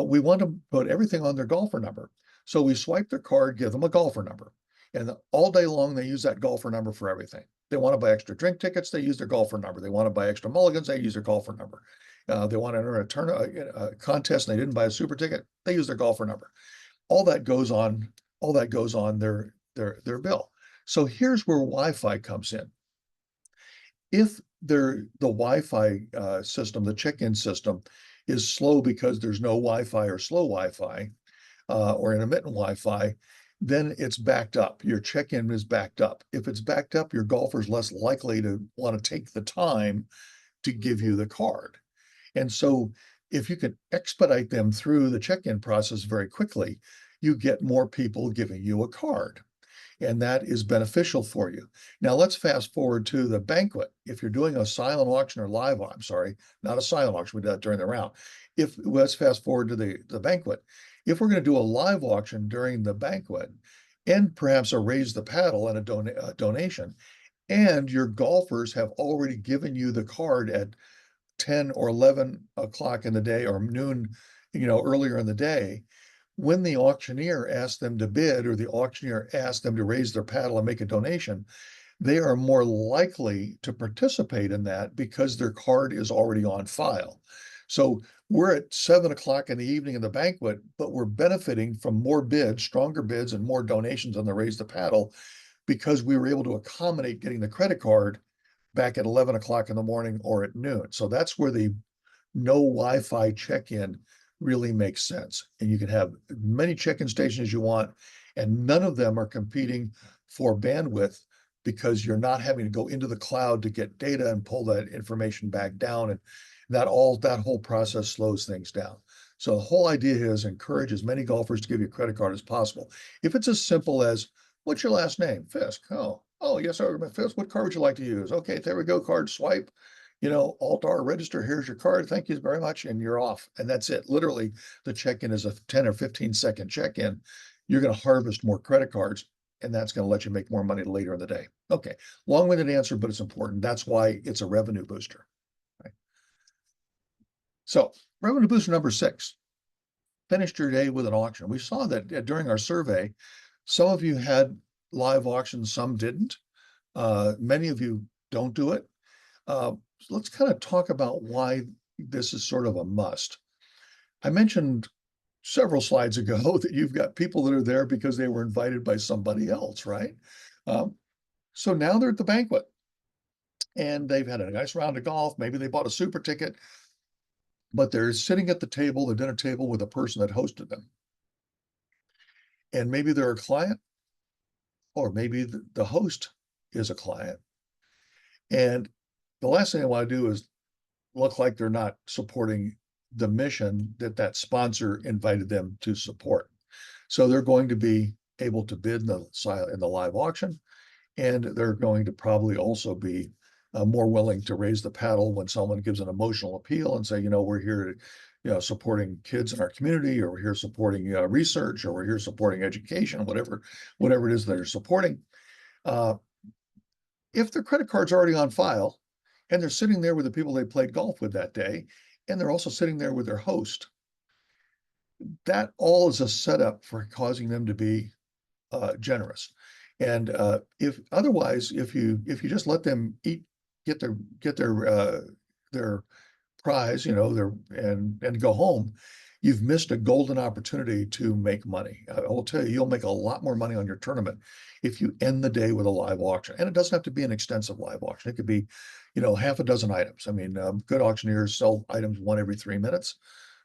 we want to put everything on their golfer number. So we swipe their card, give them a golfer number. And all day long, they use that golfer number for everything. They want to buy extra drink tickets, they use their golfer number. They want to buy extra mulligans, they use their golfer number. They want to enter a contest and they didn't buy a super ticket, they use their golfer number. All that goes on, their bill. So here's where Wi-Fi comes in. If the Wi-Fi system, the check-in system, is slow because there's no Wi-Fi or slow Wi-Fi or intermittent Wi-Fi, then it's backed up. Your check-in is backed up. If it's backed up, your golfer's less likely to want to take the time to give you the card. And so if you can expedite them through the check-in process very quickly, you get more people giving you a card. And that is beneficial for you. Now let's fast forward to the banquet. If you're doing a silent auction or live, I'm sorry, not a silent auction, we did that during the round. Let's fast forward to the banquet. If we're going to do a live auction during the banquet and perhaps a raise the paddle and a donation, and your golfers have already given you the card at 10 or 11 o'clock in the day or noon, earlier in the day, when the auctioneer asks them to bid or the auctioneer asks them to raise their paddle and make a donation, they are more likely to participate in that because their card is already on file. So we're at 7 o'clock in the evening in the banquet, but we're benefiting from more bids, stronger bids, and more donations on the raise the paddle because we were able to accommodate getting the credit card back at 11 o'clock in the morning or at noon. So that's where the no Wi-Fi check-in really makes sense. And you can have many check-in stations as you want, and none of them are competing for bandwidth because you're not having to go into the cloud to get data and pull that information back down. And that whole process slows things down. So the whole idea is encourage as many golfers to give you a credit card as possible. If it's as simple as, what's your last name? Fisk. Oh, yes, sir. Fisk, what card would you like to use? Okay, there we go. Card swipe. Alt-R register, here's your card, thank you very much, and you're off. And that's it. Literally, the check-in is a 10 or 15-second check-in. You're going to harvest more credit cards, and that's going to let you make more money later in the day. Okay, long-winded answer, but it's important. That's why it's a revenue booster. Right? So, revenue booster number 6, finished your day with an auction. We saw that during our survey, some of you had live auctions, some didn't. Many of you don't do it. Let's kind of talk about why this is sort of a must. I mentioned several slides ago that you've got people that are there because they were invited by somebody else, right? So now they're at the banquet and they've had a nice round of golf. Maybe they bought a super ticket, but they're sitting at the dinner table with a person that hosted them. And maybe they're a client, or maybe the host is a client. And the last thing I want to do is look like they're not supporting the mission that sponsor invited them to support. So they're going to be able to bid in the live auction, and they're going to probably also be more willing to raise the paddle when someone gives an emotional appeal and say, we're here, supporting kids in our community, or we're here supporting research, or we're here supporting education, whatever it is they're supporting. If their credit card's already on file, and they're sitting there with the people they played golf with that day, and they're also sitting there with their host, that all is a setup for causing them to be generous. And if you just let them get their prize, and go home, you've missed a golden opportunity to make money. I will tell you, you'll make a lot more money on your tournament if you end the day with a live auction. And it doesn't have to be an extensive live auction. It could be, half a dozen items. I mean, good auctioneers sell items one every 3 minutes.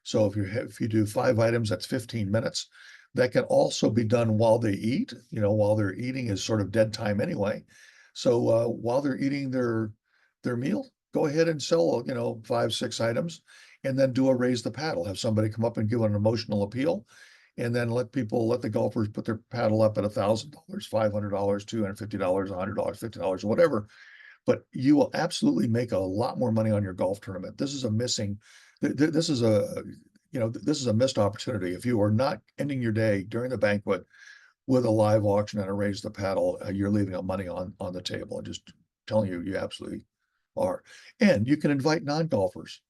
So if you do 5 items, that's 15 minutes. That can also be done while they eat. While they're eating is sort of dead time anyway. So while they're eating their meal, go ahead and sell, 5, 6 items, and then do a raise the paddle. Have somebody come up and give an emotional appeal, and then let the golfers put their paddle up at $1,000, $500, $250, $100, $50, or whatever. But you will absolutely make a lot more money on your golf tournament. This is a missed opportunity. If you are not ending your day during the banquet with a live auction and a raise the paddle, you're leaving money on the table. I'm just telling you, you absolutely are. And you can invite non-golfers.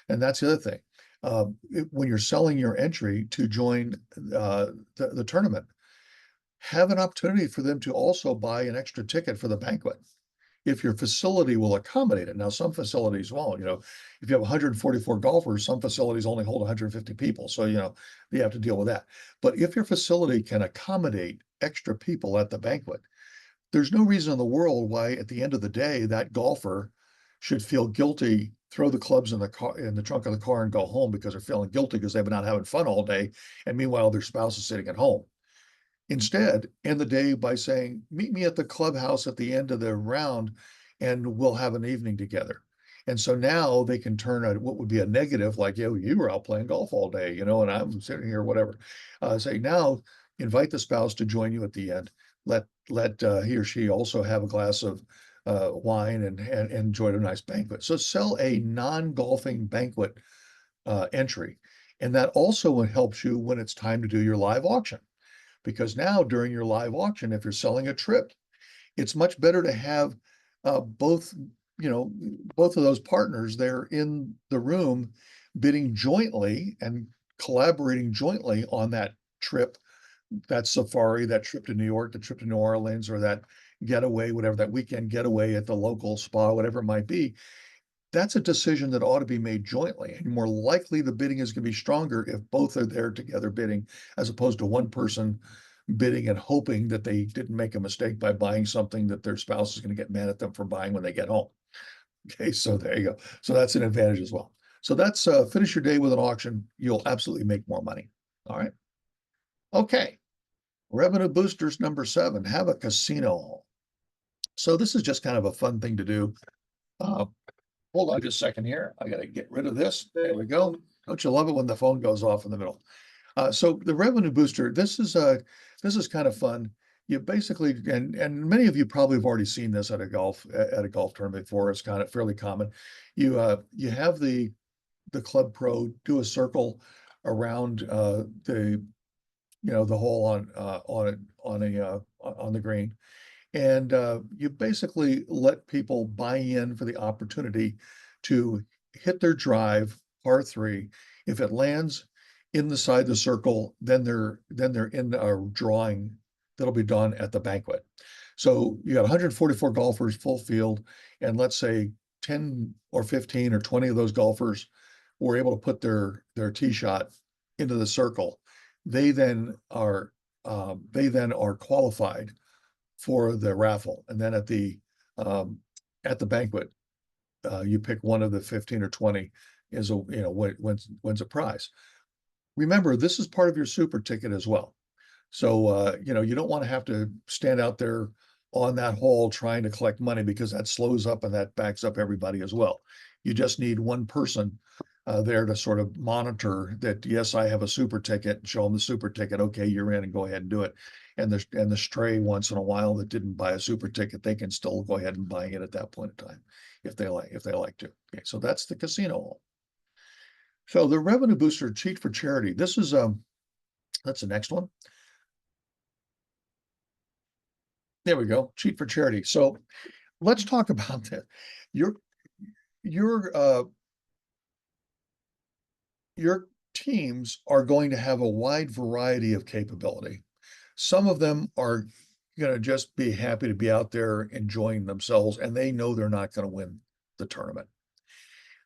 And that's the other thing. When you're selling your entry to join the tournament, have an opportunity for them to also buy an extra ticket for the banquet if your facility will accommodate it. Now, some facilities won't. If you have 144 golfers, some facilities only hold 150 people. So, you have to deal with that. But if your facility can accommodate extra people at the banquet, there's no reason in the world why at the end of the day that golfer should feel guilty, throw the clubs in the trunk of the car and go home because they're feeling guilty because they've been out having fun all day, and meanwhile their spouse is sitting at home. Instead, end the day by saying, meet me at the clubhouse at the end of the round and we'll have an evening together. And so now they can turn what would be a negative, like, you were out playing golf all day, and I'm sitting here, whatever. Say now, invite the spouse to join you at the end. Let he or she also have a glass of wine and enjoy a nice banquet. So sell a non-golfing banquet entry. And that also helps you when it's time to do your live auction. Because now during your live auction, if you're selling a trip, it's much better to have both of those partners there in the room bidding jointly and collaborating jointly on that trip, that safari, that trip to New York, the trip to New Orleans, or that getaway, whatever, that weekend getaway at the local spa, whatever it might be. That's a decision that ought to be made jointly. And more likely the bidding is going to be stronger if both are there together bidding, as opposed to one person bidding and hoping that they didn't make a mistake by buying something that their spouse is going to get mad at them for buying when they get home. Okay, so there you go. So that's an advantage as well. So that's finish your day with an auction. You'll absolutely make more money. All right. Okay. Revenue boosters number 7, have a casino hall. So this is just kind of a fun thing to do. Hold on just a second here. I got to get rid of this. There we go. Don't you love it when the phone goes off in the middle? So the revenue booster, this is kind of fun. You basically, and many of you probably have already seen this at a golf tournament before. It's kind of fairly common. You have the club pro do a circle around the hole on the green, and you basically let people buy in for the opportunity to hit their drive, par 3. If it lands inside the circle, then they're in a drawing that'll be done at the banquet. So you got 144 golfers, full field, and let's say 10 or 15 or 20 of those golfers were able to put their tee shot into the circle. They then are qualified for the raffle, and then at the banquet, you pick one of the 15 or 20 is wins a prize. Remember, this is part of your super ticket as well. So you don't want to have to stand out there on that hole trying to collect money, because that slows up and that backs up everybody as well. You just need one person there to sort of monitor that, yes, I have a super ticket, show them the super ticket. Okay, you're in, and go ahead and do it. And the stray once in a while that didn't buy a super ticket, they can still go ahead and buy it at that point in time if they like to. Okay, so that's the casino hall. So the revenue booster cheat for charity. This is that's the next one. There we go. Cheat for charity. So let's talk about that. Your your your teams are going to have a wide variety of capability. Some of them are going to just be happy to be out there enjoying themselves, and they know they're not going to win the tournament.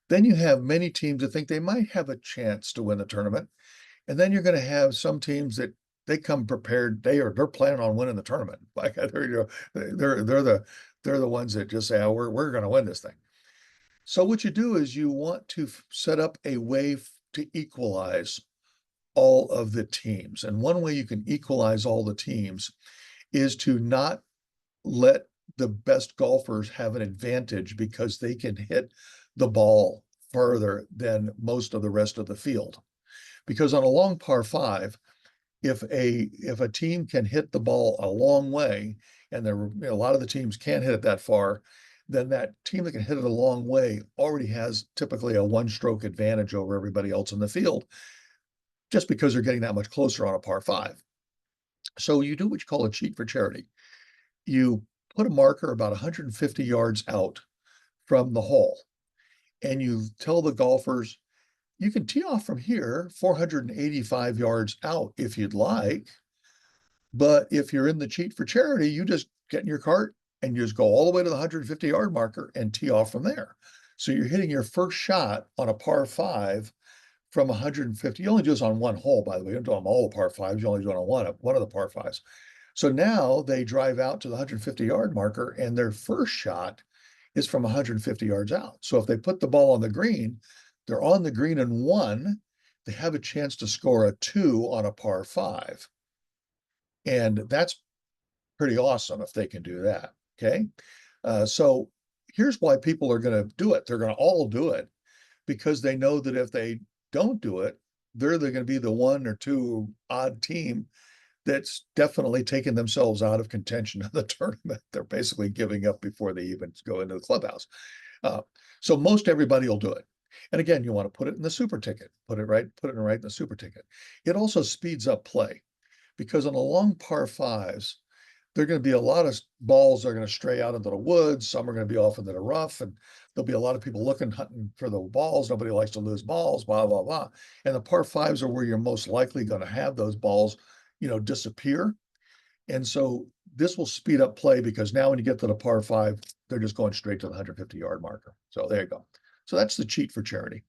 Then you have many teams that think they might have a chance to win the tournament. And then you're going to have some teams that they come prepared. They're planning on winning the tournament. Like they're the ones that just say, "Oh, we're going to win this thing." So what you do is you want to set up a way to equalize all of the teams. And one way you can equalize all the teams is to not let the best golfers have an advantage because they can hit the ball further than most of the rest of the field. Because on a long par 5, if a team can hit the ball a long way, and a lot of the teams can't hit it that far, then that team that can hit it a long way already has typically a 1-stroke advantage over everybody else in the field, just because they're getting that much closer on a par 5. So you do what you call a cheat for charity. You put a marker about 150 yards out from the hole. And you tell the golfers, you can tee off from here 485 yards out if you'd like. But if you're in the cheat for charity, you just get in your cart and you just go all the way to the 150-yard marker and tee off from there. So you're hitting your first shot on a par five from 150. You only do this on one hole, by the way. You don't do it on all the par fives. You only do it on one of the par fives. So now they drive out to the 150-yard marker, and their first shot is from 150 yards out. So if they put the ball on the green, they're on the green in one. They have a chance to score a two on a par five. And that's pretty awesome if they can do that. Okay. So here's why people are going to do it. They're going to all do it because they know that if they don't do it, they're going to be the one or two odd team that's definitely taken themselves out of contention of the tournament. They're basically giving up before they even go into the clubhouse. So most everybody will do it. And again, you want to put it in the super ticket, put it right in the super ticket. It also speeds up play because on the long par fives, there are going to be a lot of balls that are going to stray out into the woods. Some are going to be off into the rough, and there'll be a lot of people hunting for the balls. Nobody likes to lose balls, blah, blah, blah. And the par fives are where you're most likely going to have those balls, disappear. And so this will speed up play because now when you get to the par five, they're just going straight to the 150-yard marker. So there you go. So that's the cheat for charity.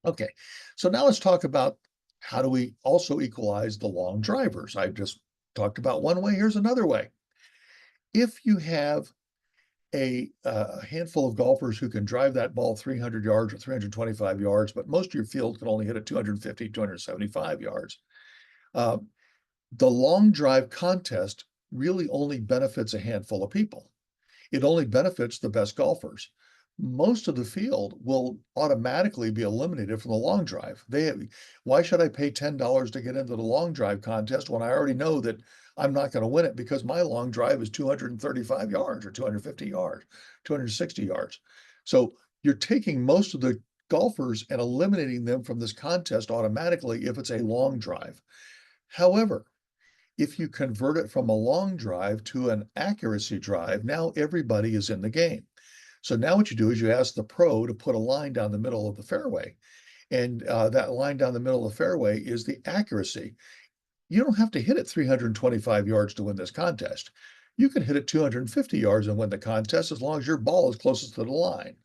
Okay, so now let's talk about how do we also equalize the long drivers. I just talked about one way. Here's another way. If you have a handful of golfers who can drive that ball 300 yards or 325 yards, but most of your field can only hit it 250, 275 yards, uh, the long drive contest really only benefits a handful of people. It only benefits the best golfers. Most of the field will automatically be eliminated from the long drive. Why should I pay $10 to get into the long drive contest when I already know that I'm not going to win it because my long drive is 235 yards or 250 yards, 260 yards. So you're taking most of the golfers and eliminating them from this contest automatically if it's a long drive. However, if you convert it from a long drive to an accuracy drive, now everybody is in the game. So now what you do is you ask the pro to put a line down the middle of the fairway. And that line down the middle of the fairway is the accuracy. You don't have to hit it 325 yards to win this contest. You can hit it 250 yards and win the contest as long as your ball is closest to the line.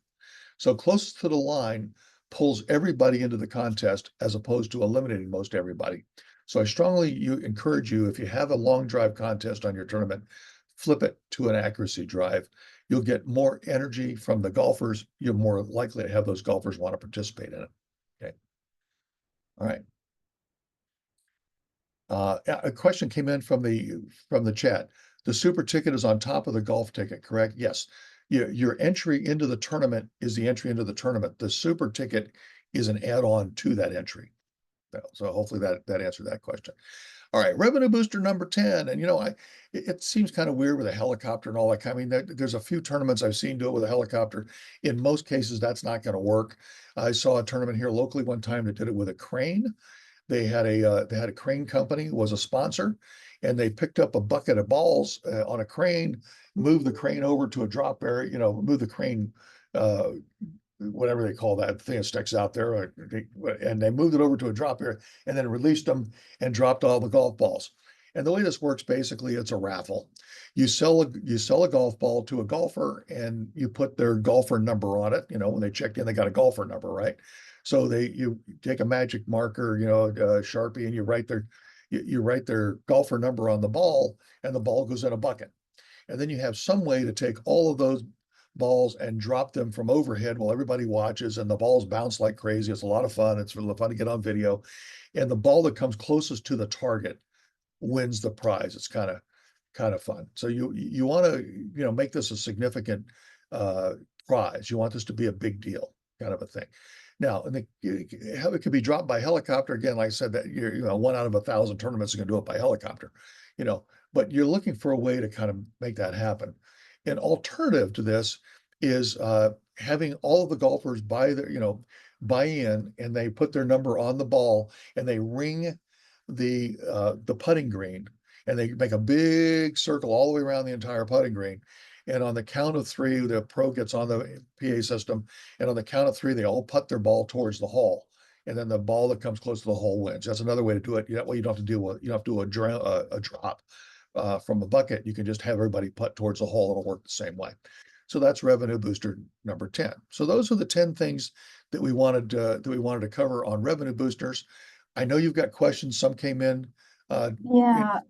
So closest to the line pulls everybody into the contest as opposed to eliminating most everybody. So I strongly encourage you, if you have a long drive contest on your tournament, flip it to an accuracy drive. You'll get more energy from the golfers. You're more likely to have those golfers want to participate in it. Okay. All right. A question came in from the chat. The super ticket is on top of the golf ticket, correct? Yes. Your entry into the tournament is the entry into the tournament. The super ticket is an add-on to that entry. So hopefully that answered that question. All right, revenue booster number 10. And it seems kind of weird with a helicopter and all that. I mean, there's a few tournaments I've seen do it with a helicopter. In most cases, that's not going to work. I saw a tournament here locally one time that did it with a crane. They had a crane company was a sponsor, and they picked up a bucket of balls on a crane, moved the crane over to a drop area, move the crane, whatever they call that thing that sticks out there, and they moved it over to a drop area and then released them and dropped all the golf balls. And the way this works, basically, it's a raffle. You sell a golf ball to a golfer, and you put their golfer number on it. When they checked in, they got a golfer number, right? So you take a magic marker, Sharpie, and you write their golfer number on the ball, and the ball goes in a bucket. And then you have some way to take all of those balls and drop them from overhead while everybody watches, and the balls bounce like crazy. It's a lot of fun. It's really fun to get on video. And the ball that comes closest to the target wins the prize. It's kind of fun. So you want to make this a significant prize. You want this to be a big deal, kind of a thing. Now, it could be dropped by helicopter. Again, like I said, that one out of 1,000 tournaments are going to do it by helicopter. But you're looking for a way to kind of make that happen. An alternative to this is having all of the golfers buy in, and they put their number on the ball, and they ring the putting green, and they make a big circle all the way around the entire putting green. And on the count of three, the pro gets on the PA system, and on the count of three, they all putt their ball towards the hole. And then the ball that comes close to the hole wins. That's another way to do it. That way you don't have to do a drop from a bucket. You can just have everybody putt towards the hole. It'll work the same way. So that's revenue booster number 10. So those are the 10 things that we wanted to cover on revenue boosters. I know you've got questions. Some came in. Yeah.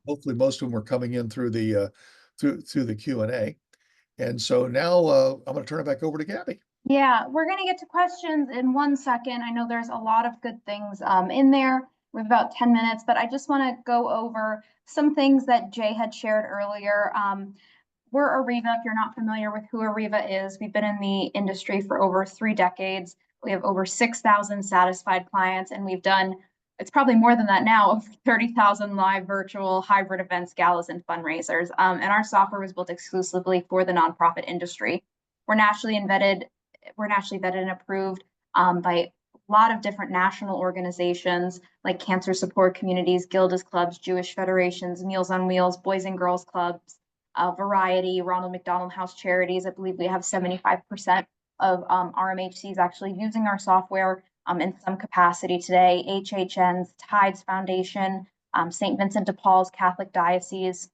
Hopefully, most of them were coming in through the Q&A. And so now I'm going to turn it back over to Gabby. Yeah, we're going to get to questions in 1 second. I know there's a lot of good things in there. We have about 10 minutes, but I just want to go over some things that Jay had shared earlier. We're Ariva. If you're not familiar with who Ariva is, we've been in the industry for over 3 decades. We have over 6,000 satisfied clients, and we've done, it's probably more than that now, over 30,000 live virtual hybrid events, galas, and fundraisers. And our software was built exclusively for the nonprofit industry. We're nationally vetted and approved by a lot of different national organizations like Cancer Support Communities, Gildas Clubs, Jewish Federations, Meals on Wheels, Boys and Girls Clubs, Variety, Ronald McDonald House Charities. I believe we have 75% of RMHCs actually using our software in some capacity today. HHN's, Tides Foundation, St. Vincent de Paul's Catholic Diocese.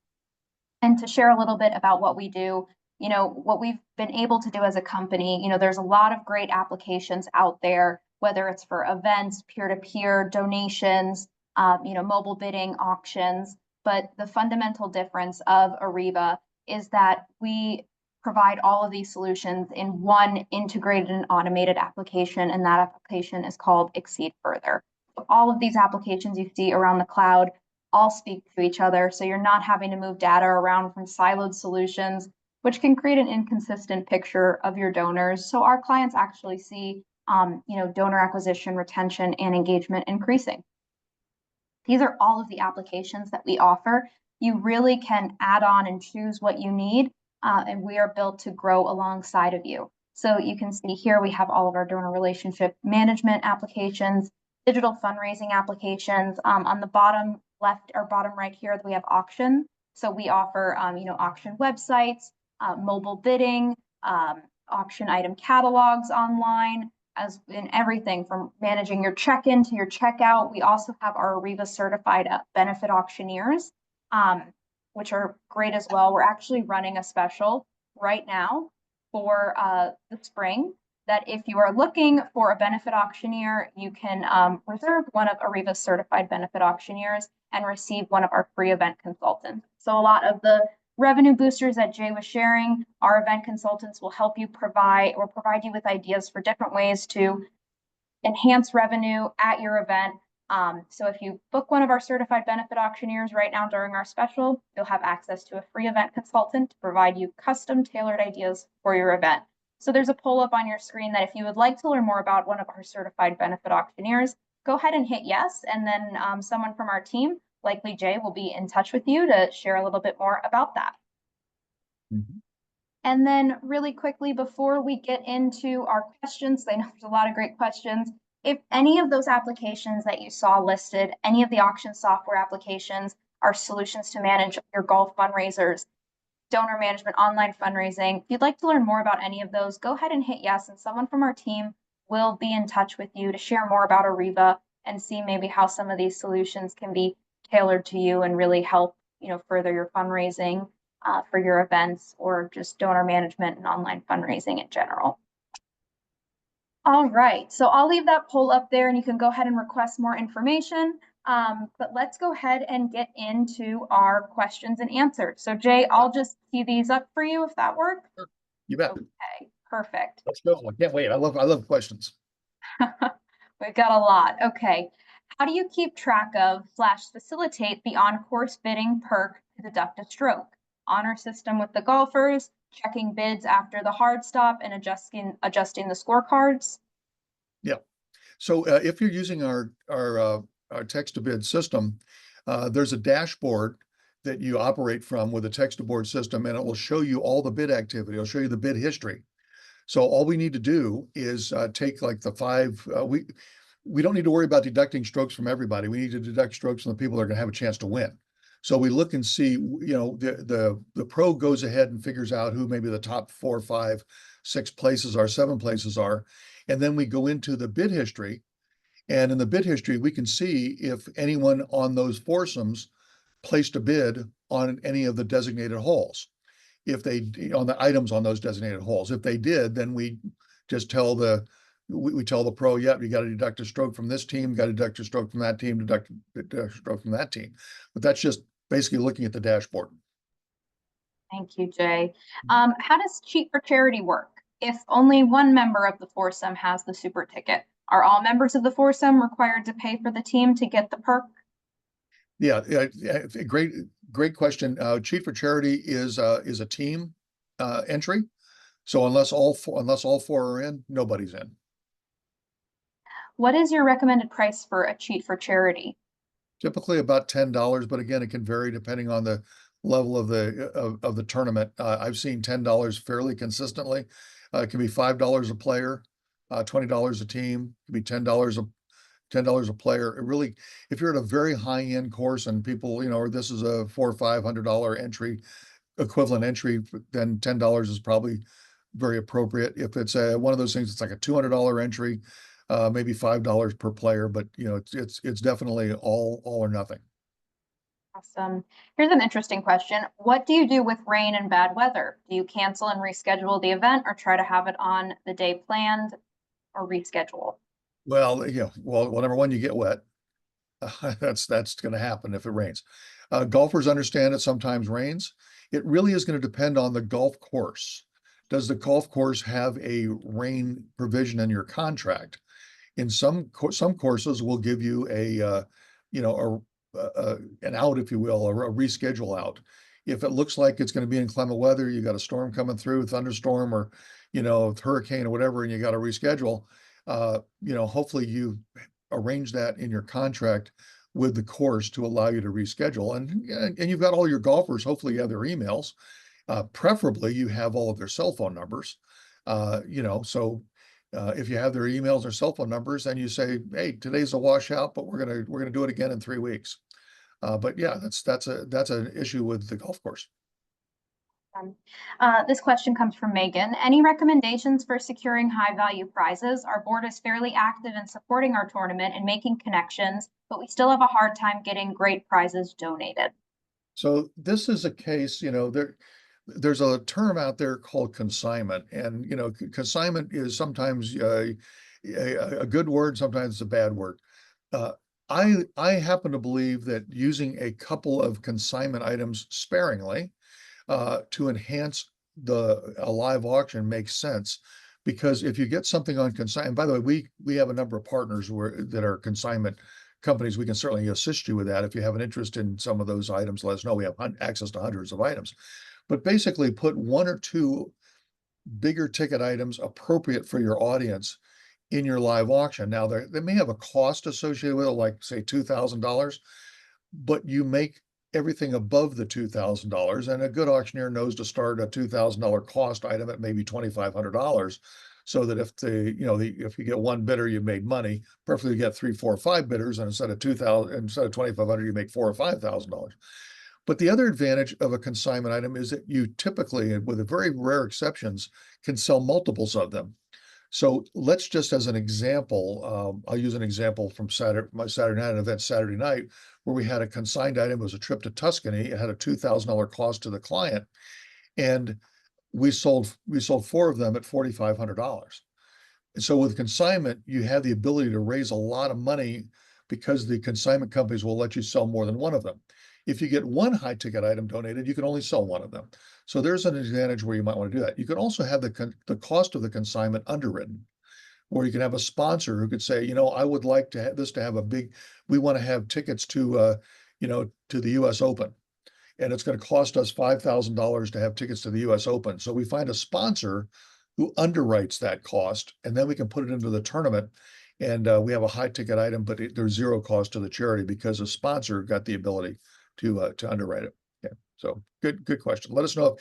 And to share a little bit about what we do, what we've been able to do as a company, there's a lot of great applications out there, whether it's for events, peer-to-peer donations, mobile bidding, auctions. But the fundamental difference of Ariva is that we provide all of these solutions in one integrated and automated application, and that application is called Exceed Further. So all of these applications you see around the cloud all speak to each other, so you're not having to move data around from siloed solutions, which can create an inconsistent picture of your donors. So our clients actually see, donor acquisition, retention, and engagement increasing. These are all of the applications that we offer. You really can add on and choose what you need, and we are built to grow alongside of you. So you can see here we have all of our donor relationship management applications, digital fundraising applications. On the bottom left or bottom right here, we have auction. So we offer, auction websites, mobile bidding, auction item catalogs online, as in everything from managing your check-in to your checkout. We also have our Ariva certified benefit auctioneers, which are great as well. We're actually running a special right now for the spring that if you are looking for a benefit auctioneer, you can reserve one of Ariva's certified benefit auctioneers and receive one of our free event consultants. So a lot of the revenue boosters that Jay was sharing, our event consultants will help you provide you with ideas for different ways to enhance revenue at your event. So if you book one of our certified benefit auctioneers right now during our special, you'll have access to a free event consultant to provide you custom tailored ideas for your event. So there's a poll up on your screen that if you would like to learn more about one of our certified benefit auctioneers, go ahead and hit yes. And then someone from our team, likely Jay, will be in touch with you to share a little bit more about that. Mm-hmm. And then really quickly, before we get into our questions, I know there's a lot of great questions. If any of those applications that you saw listed, any of the auction software applications are solutions to manage your golf fundraisers, donor management, online fundraising, if you'd like to learn more about any of those, go ahead and hit yes, and someone from our team will be in touch with you to share more about Ariva and see maybe how some of these solutions can be tailored to you and really help, further your fundraising for your events or just donor management and online fundraising in general. All right, so I'll leave that poll up there and you can go ahead and request more information. But let's go ahead and get into our questions and answers. So Jay, I'll just tee these up for you if that works. You bet. Okay, perfect. Let's go. I can't wait. I love questions. We've got a lot. Okay. How do you keep track of / facilitate the on-course bidding perk to deduct a stroke? Honor system with the golfers, checking bids after the hard stop, and adjusting the scorecards? Yeah. So if you're using our text to bid system, there's a dashboard that you operate from with a text to board system, and it will show you all the bid activity. It'll show you the bid history. So all we need to do is take like the 5. We don't need to worry about deducting strokes from everybody. We need to deduct strokes from the people that are going to have a chance to win. So we look and see, the pro goes ahead and figures out who maybe the top 4, 5, 6 places are, 7 places are. And then we go into the bid history. And in the bid history, we can see if anyone on those foursomes placed a bid on any of the designated holes. If they, on the items on those designated holes. If they did, then we just tell we tell the pro, yeah, you got to deduct a stroke from this team, got to deduct a stroke from that team, deduct a stroke from that team. But that's just basically looking at the dashboard. Thank you, Jay. How does Cheat for Charity work? If only one member of the foursome has the super ticket, are all members of the foursome required to pay for the team to get the perk? Yeah, great question. Cheat for Charity is a team entry. So unless all four are in, nobody's in. What is your recommended price for a Cheat for Charity? Typically about $10, but again, it can vary depending on the level of the tournament. I've seen $10 fairly consistently. It can be $5 a player, $20 a team, it can be $10 a player. It really, if you're at a very high end course and people, or this is a $400 or $500 entry, equivalent entry, then $10 is probably very appropriate. If it's one of those things, it's like a $200 entry, maybe $5 per player, but it's definitely all or nothing. Awesome. Here's an interesting question. What do you do with rain and bad weather? Do you cancel and reschedule the event or try to have it on the day planned or reschedule? Well, number one, you get wet. That's going to happen if it rains. Golfers understand it sometimes rains. It really is going to depend on the golf course. Does the golf course have a rain provision in your contract? In some courses will give you an out, if you will, or a reschedule out. If it looks like it's going to be inclement weather, you got a storm coming through, thunderstorm or hurricane or whatever, and you got to reschedule. Hopefully you arrange that in your contract with the course to allow you to reschedule. And you've got all your golfers, hopefully you have their emails. Preferably you have all of their cell phone numbers. So if you have their emails or cell phone numbers, then you say, hey, today's a washout, but we're gonna do it again in 3 weeks. But yeah, that's an issue with the golf course. This question comes from Megan. Any recommendations for securing high value prizes? Our board is fairly active in supporting our tournament and making connections, but we still have a hard time getting great prizes donated. So this is a case, there's a term out there called consignment, and consignment is sometimes a good word, sometimes it's a bad word. I happen to believe that using a couple of consignment items sparingly to enhance a live auction makes sense, because if you get something on consignment, by the way, we have a number of partners that are consignment companies. We can certainly assist you with that. If you have an interest in some of those items, let us know. We have access to hundreds of items, but basically put 1 or 2 bigger ticket items appropriate for your audience in your live auction. Now, they may have a cost associated with it, like say $2,000, but you make everything above the $2,000, and a good auctioneer knows to start a $2,000 cost item at maybe $2,500, so that if you get one bidder, you made money. Preferably you get 3, 4, 5 bidders, and instead of $2,500, you make $4,000 or $5,000. But the other advantage of a consignment item is that you typically, with a very rare exceptions, can sell multiples of them. So let's just, as an example, I'll use an example from my Saturday night event Saturday night, where we had a consigned item. It was a trip to Tuscany. It had a $2,000 cost to the client, and we sold 4 of them at $4,500. And so with consignment, you have the ability to raise a lot of money because the consignment companies will let you sell more than one of them. If you get one high ticket item donated, you can only sell one of them. So there's an advantage where you might want to do that. You can also have the cost of the consignment underwritten, or you can have a sponsor who could say, I would like to have this to have we want to have tickets to the US Open. And it's going to cost us $5,000 to have tickets to the US Open. So we find a sponsor who underwrites that cost, and then we can put it into the tournament. And we have a high ticket item, but there's zero cost to the charity because a sponsor got the ability to underwrite it. Yeah. So good question. Let us know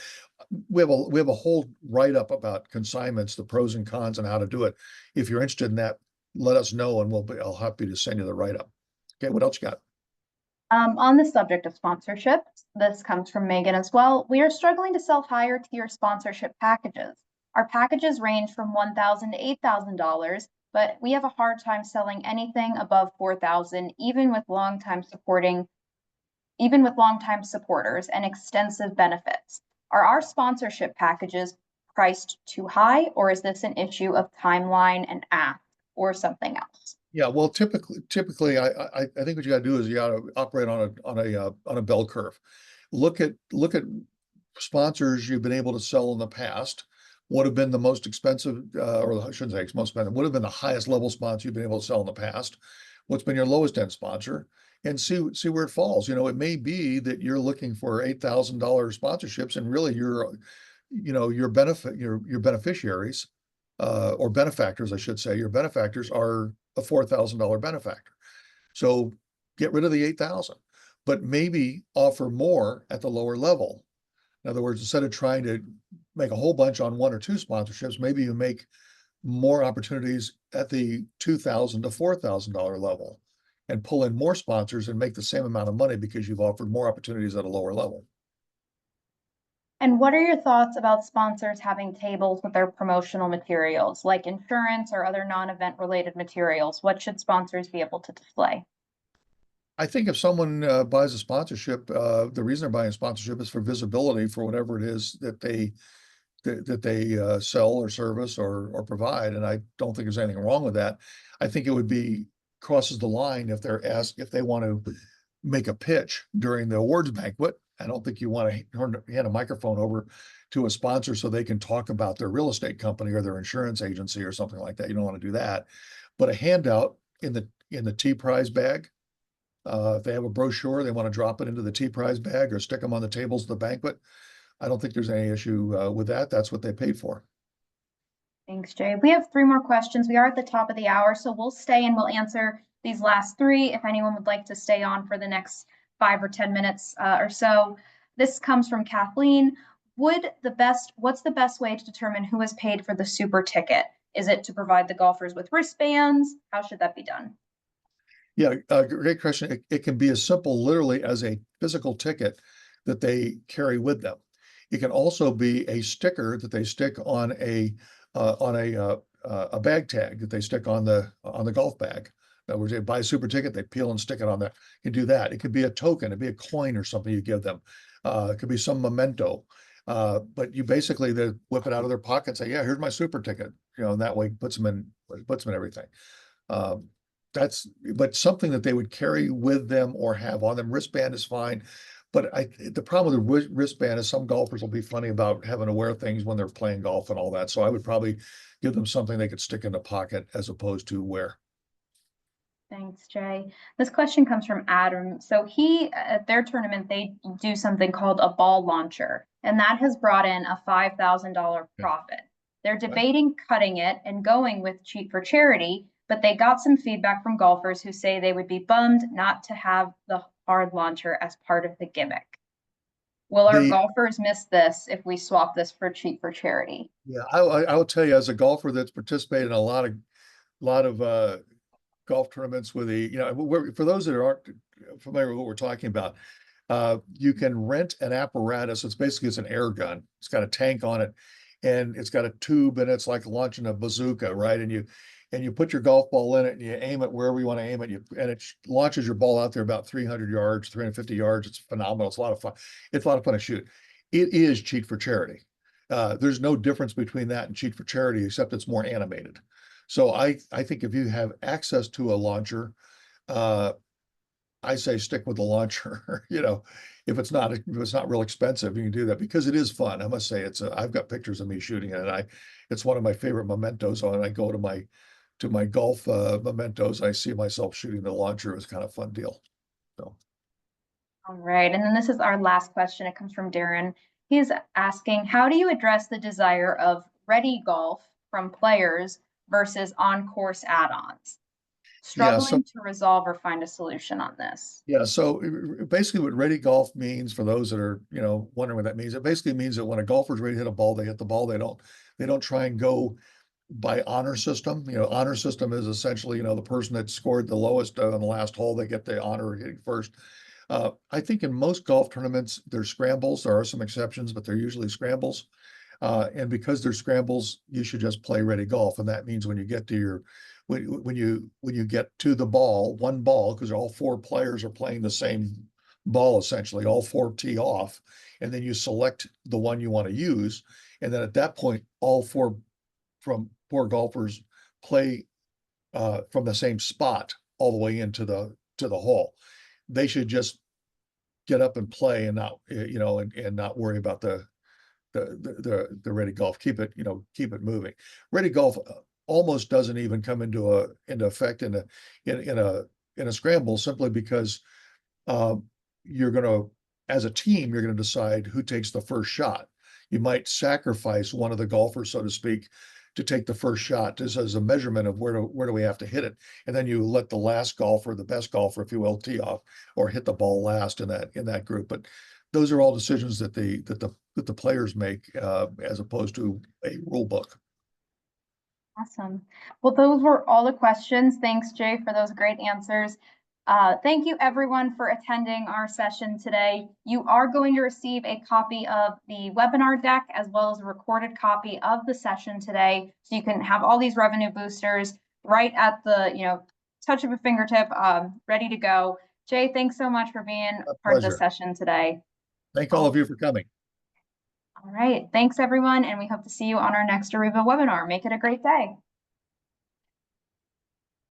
if we have a whole write-up about consignments, the pros and cons, and how to do it. If you're interested in that, let us know, and I'll happy to send you the write-up. Okay, what else you got? On the subject of sponsorships, this comes from Megan as well. We are struggling to sell higher tier sponsorship packages. Our packages range from $1,000 to $8,000, but we have a hard time selling anything above $4,000, even with longtime supporters and extensive benefits. Are our sponsorship packages priced too high, or is this an issue of timeline and ask, or something else? Yeah, well, typically, I think what you gotta do is you gotta operate on a bell curve. Look at sponsors you've been able to sell in the past. What have been the most expensive, or I shouldn't say most expensive, what have been the highest level sponsor you've been able to sell in the past? What's been your lowest end sponsor? And see where it falls. You know, it may be that you're looking for $8,000 sponsorships, and really your beneficiaries, or benefactors, I should say, your benefactors are a $4,000 benefactor. So get rid of the 8,000, but maybe offer more at the lower level. In other words, instead of trying to make a whole bunch on one or two sponsorships, maybe you make more opportunities at the $2,000 to $4,000 level and pull in more sponsors and make the same amount of money because you've offered more opportunities at a lower level. And what are your thoughts about sponsors having tables with their promotional materials, like insurance or other non-event related materials? What should sponsors be able to display? I think if someone buys a sponsorship, the reason they're buying a sponsorship is for visibility for whatever it is that they sell or service or provide, and I don't think there's anything wrong with that. I think it would be crosses the line if they're asked if they want to make a pitch during the awards banquet. I don't think you want to hand a microphone over to a sponsor so they can talk about their real estate company or their insurance agency or something like that. You don't want to do that. But a handout in the T prize bag, if they have a brochure, they want to drop it into the T prize bag or stick them on the tables of the banquet. I don't think there's any issue with that. That's what they paid for. Thanks, Jay. We have three more questions. We are at the top of the hour, so we'll stay and we'll answer these last three if anyone would like to stay on for the next 5 or 10 minutes or so. This comes from Kathleen. What's the best way to determine who has paid for the super ticket? Is it to provide the golfers with wristbands? How should that be done? Yeah, great question. It can be as simple literally as a physical ticket that they carry with them. It can also be a sticker that they stick on a bag tag that they stick on the golf bag. In other words, they buy a super ticket, they peel and stick it on there. You can do that. It could be a token, it'd be a coin or something you give them. It could be some memento. But you basically they whip it out of their pocket and say, "Yeah, here's my super ticket." You know, and that way puts them in everything. Um, but something that they would carry with them or have on them. Wristband is fine. But the problem with the wristband is some golfers will be funny about having to wear things when they're playing golf and all that. So I would probably give them something they could stick in the pocket as opposed to wear. Thanks, Jay. This question comes from Adam. So at their tournament, they do something called a ball launcher, and that has brought in a $5,000 Yeah. profit. They're Right. debating cutting it and going with Cheat for Charity, but they got some feedback from golfers who say they would be bummed not to have the hard launcher as part of the gimmick. Will our The golfers miss this if we swap this for Cheat for Charity? Yeah, I will tell you as a golfer that's participated in a lot of golf tournaments with for those that aren't familiar with what we're talking about, you can rent an apparatus. It's an air gun. It's got a tank on it, and it's got a tube, and it's like launching a bazooka, right? And you put your golf ball in it, and you aim it wherever you want to aim it. And it launches your ball out there about 300 yards, 350 yards. It's phenomenal. It's a lot of fun. It's a lot of fun to shoot. It is Cheat for Charity. There's no difference between that and Cheat for Charity, except it's more animated. So I think if you have access to a launcher, uh, I say stick with the launcher. If it's not real expensive, you can do that because it is fun. I must say I've got pictures of me shooting it, and it's one of my favorite mementos. When I go to my golf mementos, I see myself shooting the launcher. It was kind of a fun deal. So All right. And then this is our last question. It comes from Darren. He's asking, how do you address the desire of ready golf from players versus on-course add-ons? yeah, so Struggling to resolve or find a solution on this. yeah, so basically what ready golf means for those that are, wondering what that means, it basically means that when a golfer's ready to hit a ball, they hit the ball. They don't try and go by honor system. Honor system is essentially, the person that scored the lowest on the last hole, they get the honor of hitting first. I think in most golf tournaments, there's scrambles. There are some exceptions, but they're usually scrambles. And because they're scrambles, you should just play ready golf. And that means when you get to your, when you get to the ball, one ball, because all four players are playing the same ball, essentially, all four tee off, and then you select the one you want to use. And then at that point, all four golfers play from the same spot all the way into the hole. They should just get up and play and not, and not worry about the ready golf. Keep it, keep it moving. Ready golf almost doesn't even come into effect in a scramble, simply because um, you're gonna, as a team, you're gonna decide who takes the first shot. You might sacrifice one of the golfers, so to speak, to take the first shot, just as a measurement of where do we have to hit it, and then you let the last golfer, the best golfer, if you will, tee off or hit the ball last in that group. But those are all decisions that the players make, as opposed to a rule book. Awesome. Well, those were all the questions. Thanks, Jay, for those great answers. Thank you everyone for attending our session today. You are going to receive a copy of the webinar deck as well as a recorded copy of the session today. So you can have all these revenue boosters right at the, touch of a fingertip, ready to go. Jay, thanks so much for being A part of the pleasure. session today. Thank all of you for coming. All right. Thanks everyone. And we hope to see you on our next Ariba webinar. Make it a great day.